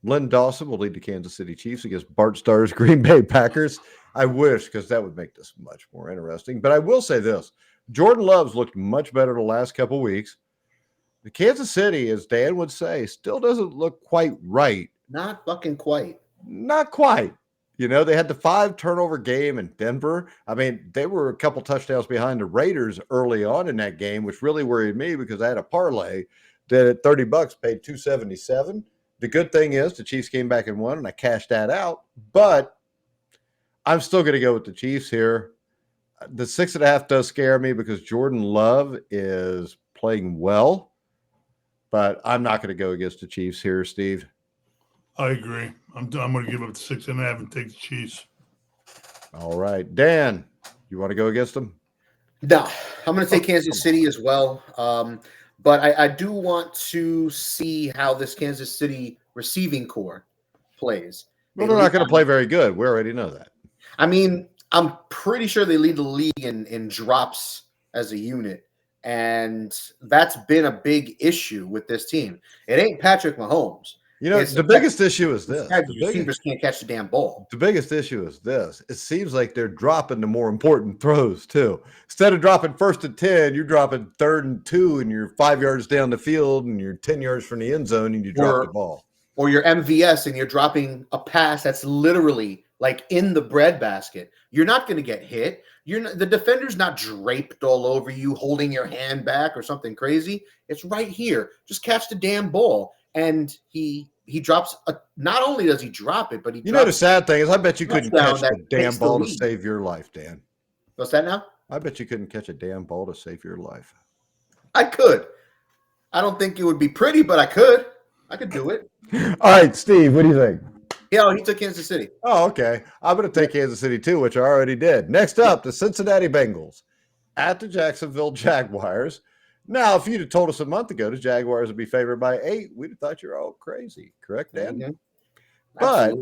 Len Dawson will lead the Kansas City Chiefs against Bart Starr's Green Bay Packers. I wish, because that would make this much more interesting. But I will say this. Jordan Love's looked much better the last couple weeks. The Kansas City, as Dan would say, still doesn't look quite right. Not fucking quite. Not quite. You know, they had the 5 turnover game in Denver. I mean, they were a couple touchdowns behind the Raiders early on in that game, which really worried me because I had a parlay that at $30 paid $277. The good thing is the Chiefs came back and won, and I cashed that out. But I'm still going to go with the Chiefs here. The 6.5 does scare me because Jordan Love is playing well. But I'm not going to go against the Chiefs here, Steve. I agree. I'm going to give up the 6.5 and take the Chiefs. All right. Dan, you want to go against them? No, I'm going to take Kansas City as well. But I do want to see how this Kansas City receiving core plays. Well, they're not going to play very good. We already know that. I mean, I'm pretty sure they lead the league in drops as a unit. And that's been a big issue with this team. It ain't Patrick Mahomes. You know, the biggest issue is this. The receivers can't catch the damn ball. The biggest issue is this. It seems like they're dropping the more important throws, too. Instead of dropping 1st and 10, you're dropping 3rd and 2, and you're 5 yards down the field, and you're 10 yards from the end zone, and you drop the ball. Or you're MVS, and you're dropping a pass that's literally like in the breadbasket. You're not going to get hit. The defender's not draped all over you, holding your hand back or something crazy. It's right here. Just catch the damn ball. And he drops not only does he drop it, but he know the sad thing is I bet you couldn't catch the damn ball to save your life, Dan. What's that now? I bet you couldn't catch a damn ball to save your life. I could. I don't think it would be pretty, but I could. I could do it. All right, Steve, what do you think? Yeah, he took Kansas City. Oh, okay. I'm going to take Kansas City too, which I already did. Next up, the Cincinnati Bengals at the Jacksonville Jaguars. Now, if you'd have told us a month ago the Jaguars would be favored by 8, we'd have thought you're all crazy. Correct, Dan? Mm-hmm. But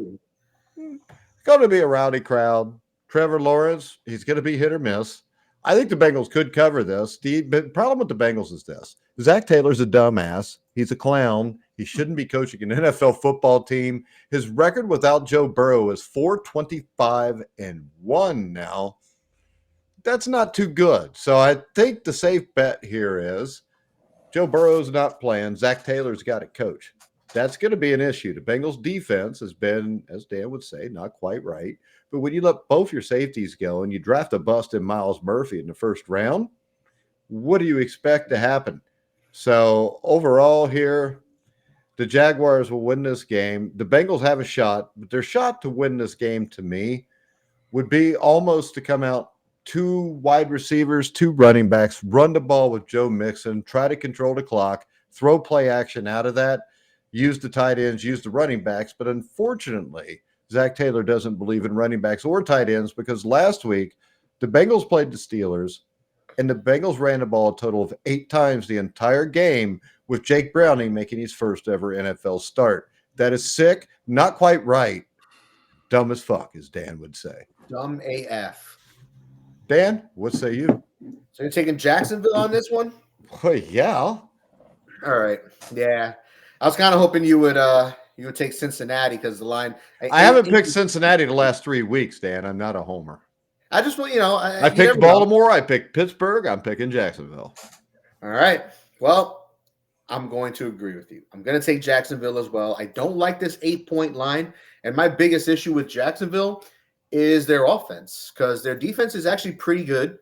it's going to be a rowdy crowd. Trevor Lawrence, he's going to be hit or miss. I think the Bengals could cover this. The problem with the Bengals is this. Zach Taylor's a dumbass. He's a clown. He shouldn't be coaching an NFL football team. His record without Joe Burrow is 4-25-1 now. That's not too good. So I think the safe bet here is Joe Burrow's not playing. Zach Taylor's got to coach. That's going to be an issue. The Bengals defense has been, as Dan would say, not quite right. But when you let both your safeties go and you draft a bust in Miles Murphy in the first round, what do you expect to happen? So overall here, the Jaguars will win this game. The Bengals have a shot, but their shot to win this game to me would be almost to come out 2 wide receivers, 2 running backs, run the ball with Joe Mixon, try to control the clock, throw play action out of that, use the tight ends, use the running backs. But unfortunately, Zach Taylor doesn't believe in running backs or tight ends because last week the Bengals played the Steelers and the Bengals ran the ball a total of 8 times the entire game with Jake Browning making his first ever NFL start. That is sick, not quite right. Dumb as fuck, as Dan would say. Dumb AF. Dan, what say you? So you're taking Jacksonville on this one? Well, yeah. All right. Yeah. I was kind of hoping you would take Cincinnati because the line. I haven't picked Cincinnati the last 3 weeks, Dan. I'm not a homer. I just want, I picked Baltimore. I picked Pittsburgh. I'm picking Jacksonville. All right. Well, I'm going to agree with you. I'm going to take Jacksonville as well. I don't like this 8-point line. And my biggest issue with Jacksonville is their offense because their defense is actually pretty good.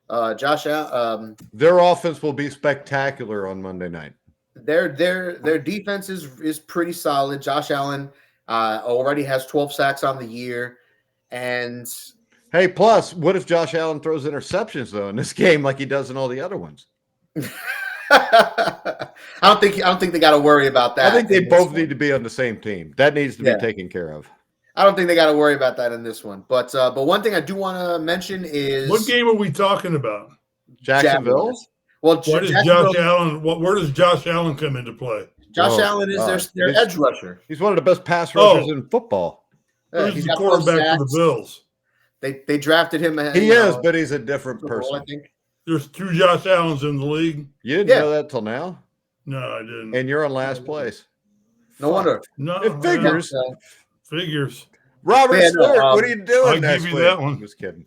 Their offense will be spectacular on Monday night. Their defense is pretty solid. Josh Allen already has 12 sacks on the year. And hey, plus, what if Josh Allen throws interceptions though in this game like he does in all the other ones? I don't think they got to worry about that. I think they both need to be on the same team. That needs to be taken care of. I don't think they got to worry about that in this one. But one thing I do want to mention is what game are we talking about? Jacksonville. Well, Josh Allen? Where does Josh Allen come into play? Josh Allen is their edge rusher. He's one of the best pass rushers in football. He's the quarterback for the Bills. They drafted him. He is, but he's a different person. I think there's 2 Josh Allens in the league. You didn't know that till now? No, I didn't. And you're in last place. No wonder. No, It figures. Figures. Robert Yeah, no, Stewart, what are you doing I'll next give you week? that one. I'm just kidding.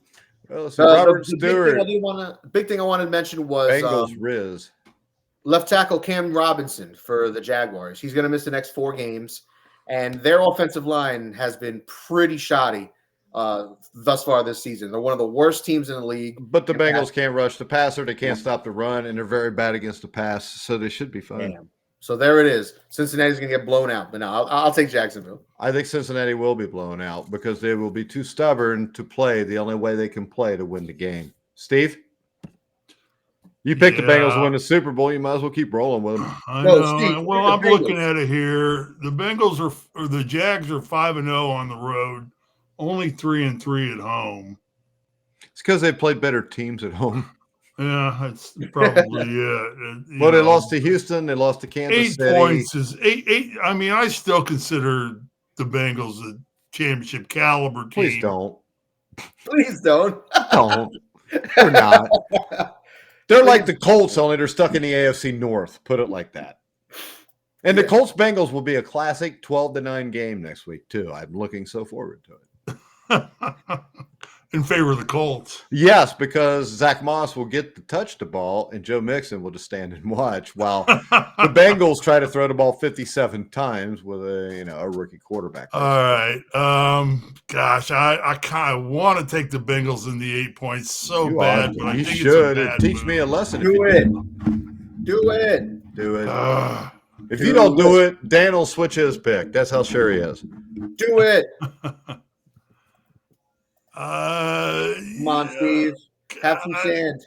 Well, let's see. Robert Stewart. Big thing I wanted to mention was Bengals Riz. left tackle Cam Robinson for the Jaguars. He's going to miss the next 4 games, and their offensive line has been pretty shoddy thus far this season. They're one of the worst teams in the league. But the Bengals can't rush the passer. They can't stop the run, and they're very bad against the pass, so they should be fine. Damn. So there it is. Cincinnati's going to get blown out, but no, I'll take Jacksonville. I think Cincinnati will be blown out because they will be too stubborn to play the only way they can play to win the game. Steve? You picked the Bengals to win the Super Bowl. You might as well keep rolling with them. I know. Steve, well, I'm looking at it here. The Bengals or the Jags are 5-0 on the road, only 3-3 at home. It's because they played better teams at home. Yeah, that's probably it. Well, they lost to Houston. They lost to Kansas City. 8 points is eight. I mean, I still consider the Bengals a championship caliber team. Please don't. Please don't. Don't. They're not. They're like the Colts, only they're stuck in the AFC North. Put it like that. And the Colts-Bengals will be a classic 12-9 game next week, too. I'm looking so forward to it. In favor of the Colts. Yes, because Zach Moss will get to touch the ball, and Joe Mixon will just stand and watch while the Bengals try to throw the ball 57 times with a rookie quarterback. All right. Gosh, I kind of want to take the Bengals in the 8 points so bad, but I think should. It's a bad Teach move. me a lesson. Do it. Do it. Do it. If you don't do it, Dan will switch his pick. That's how sure he is. Do it. Come on, Steve. Have some sand.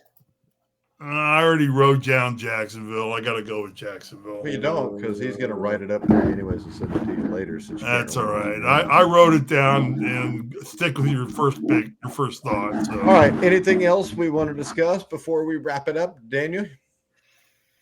I already wrote down Jacksonville. I got to go with Jacksonville. Well, you don't, because he's going to write it up there anyways and send it to you later. That's all right. I wrote it down, and stick with your first pick, your first thought. So. All right. Anything else we want to discuss before we wrap it up, Daniel?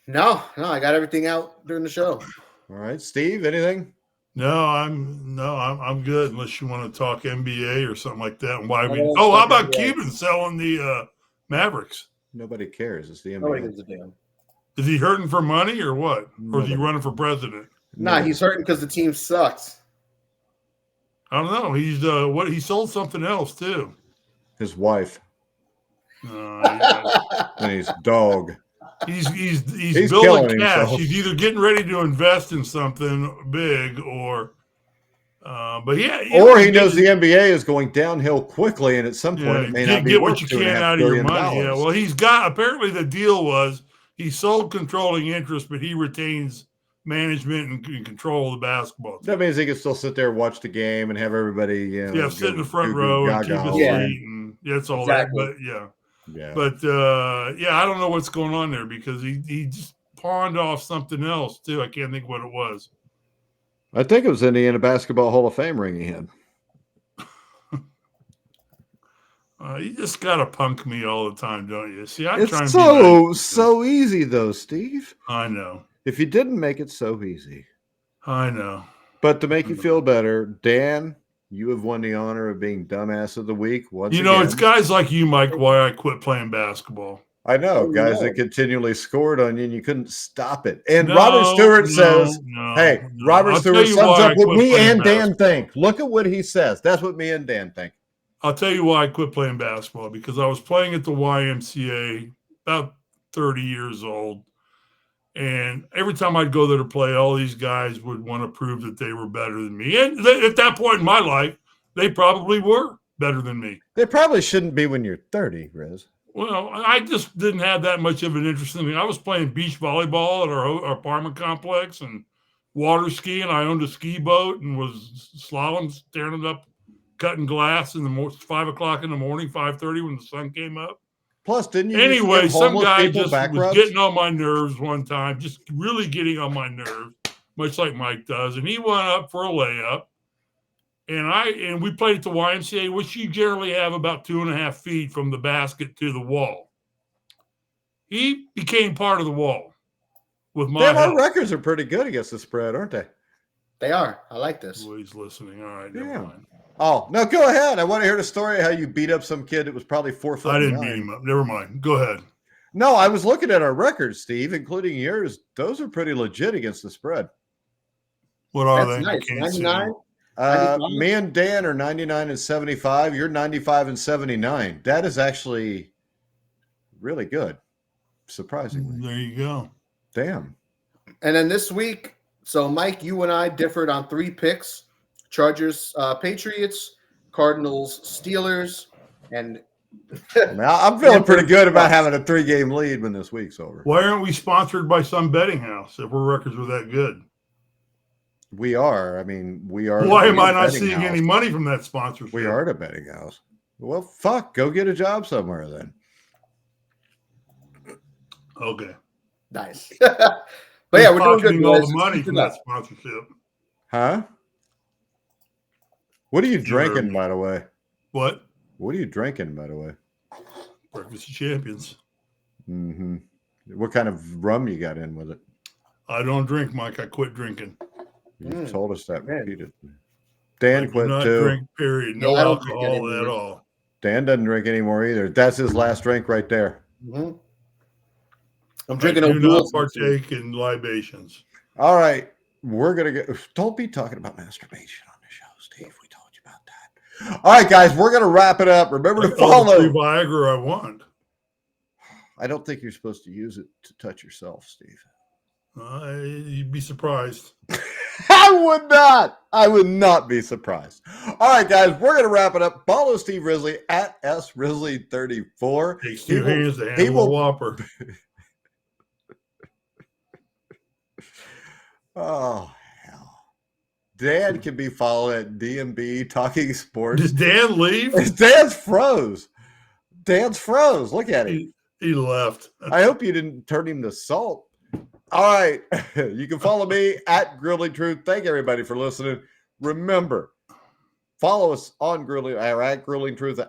No, I got everything out during the show. All right, Steve. Anything? No, I'm good. Unless you want to talk NBA or something like that. And why? How about Cuban selling the Mavericks? Nobody cares. It's the NBA. Nobody gives a damn. Is he hurting for money or what? Or is he Nobody. running for president? Nah, he's hurting because the team sucks. I don't know. He's he sold something else too. His wife Uh, and his dog. he's He's building killing cash. himself. He's either getting ready to invest in something big or. But yeah, Or he knows the NBA is going downhill quickly, and at some point it may not be get worth what you can out of your money. Yeah, well, he's got. Apparently, the deal was he sold controlling interest, but he retains management and control of the basketball team. That means he can still sit there and watch the game and have everybody, sit in the front row and keep his seat, and that's all exactly. that. But but I don't know what's going on there because he just pawned off something else too. I can't think what it was. I think it was Indiana Basketball Hall of Fame ring he had. You just gotta punk me all the time, don't you? See, I'm It's trying to be nice. so easy though, Steve. I know. If you didn't make it so easy. I know. But to make you feel better, Dan, you have won the honor of being dumbass of the week. Once again. It's again. guys like you, Mike, why I quit playing basketball. I know, guys that continually scored on you and you couldn't stop it. And Robert Stewart says, Robert Stewart sums up what me and Dan think. Look at what he says. That's what me and Dan think. I'll tell you why I quit playing basketball, because I was playing at the YMCA, about 30 years old. And every time I'd go there to play, all these guys would want to prove that they were better than me. And at that point in my life, they probably were better than me. They probably shouldn't be when you're 30, Riz. Well, I just didn't have that much of an interest in it. I was playing beach volleyball at our apartment complex and water skiing. I owned a ski boat and was slalom, staring it up, cutting glass in the 5 o'clock in the morning, 5:30 when the sun came up. Plus, didn't you? Anyway, some guy just was getting on my nerves one time, just really getting on my nerves, much like Mike does. And he went up for a layup. And we played at the YMCA, which you generally have about 2.5 feet from the basket to the wall. He became part of the wall with my help. Our records are pretty good against the spread, aren't they? They are. I like this. Well, he's listening. All right, never mind. Oh, no, go ahead. I want to hear the story of how you beat up some kid that was probably 4 foot. I didn't beat him up. Never mind. Go ahead. No, I was looking at our records, Steve, including yours. Those are pretty legit against the spread. What are That's they? nice. I can't see 99. them. Me and Dan are 99 and 75. You're 95 and 79. That is actually really good, surprisingly. There you go. Damn. And then this week, so Mike, you and I differed on 3 picks: Chargers, Patriots, Cardinals, Steelers, and I'm feeling pretty good about having a 3-game lead when this week's over. Why aren't we sponsored by some betting house if our records were that good? We are. I mean, we are. Why am I not seeing any money from that sponsorship? We are the betting house. Well, fuck. Go get a job somewhere then. Okay. nice. But yeah, we're doing good. All Guys. the money from that sponsorship. Huh? What are you Sure. drinking, by the way? What? What are you drinking, by the way? Breakfast of Champions. Mm-hmm. What kind of rum you got in with it? I don't drink, Mike. I quit drinking. You've told us that man. repeatedly. Dan I do quit not too. drink, period. No Yeah, I don't drink alcohol anymore. at all. Dan doesn't drink anymore either. That's his last drink right there. Mm-hmm. I'm drinking I do not O'Doul's. partake in libations. All right. We're going to get. Don't be talking about masturbation on the show, Steve. We told you about that. All right, guys. We're going to wrap it up. Remember to All the free follow. Viagra I want. I don't think you're supposed to use it to touch yourself, Steve. You'd be surprised. I would not. I would not be surprised. All right, guys, we're going to wrap it up. Follow Steve Risley at srisley34. Takes 2 hands to handle a Whopper. Oh, hell. Dan can be followed at DMB Talking Sports. Did Dan leave? Dan's froze. Dan's froze. Look at him. He left. I hope you didn't turn him to salt. All right. You can follow me at Grilling Truth. Thank everybody for listening. Remember, follow us on Grilling or at Grilling Truth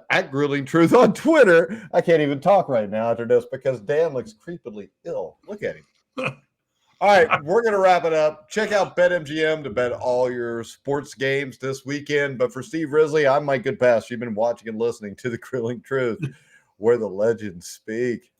on Twitter. I can't even talk right now after this because Dan looks creepily ill. Look at him. All right, we're going to wrap it up. Check out BetMGM to bet all your sports games this weekend. But for Steve Risley, I'm Mike Goodpaster. You've been watching and listening to the Grilling Truth, where the legends speak.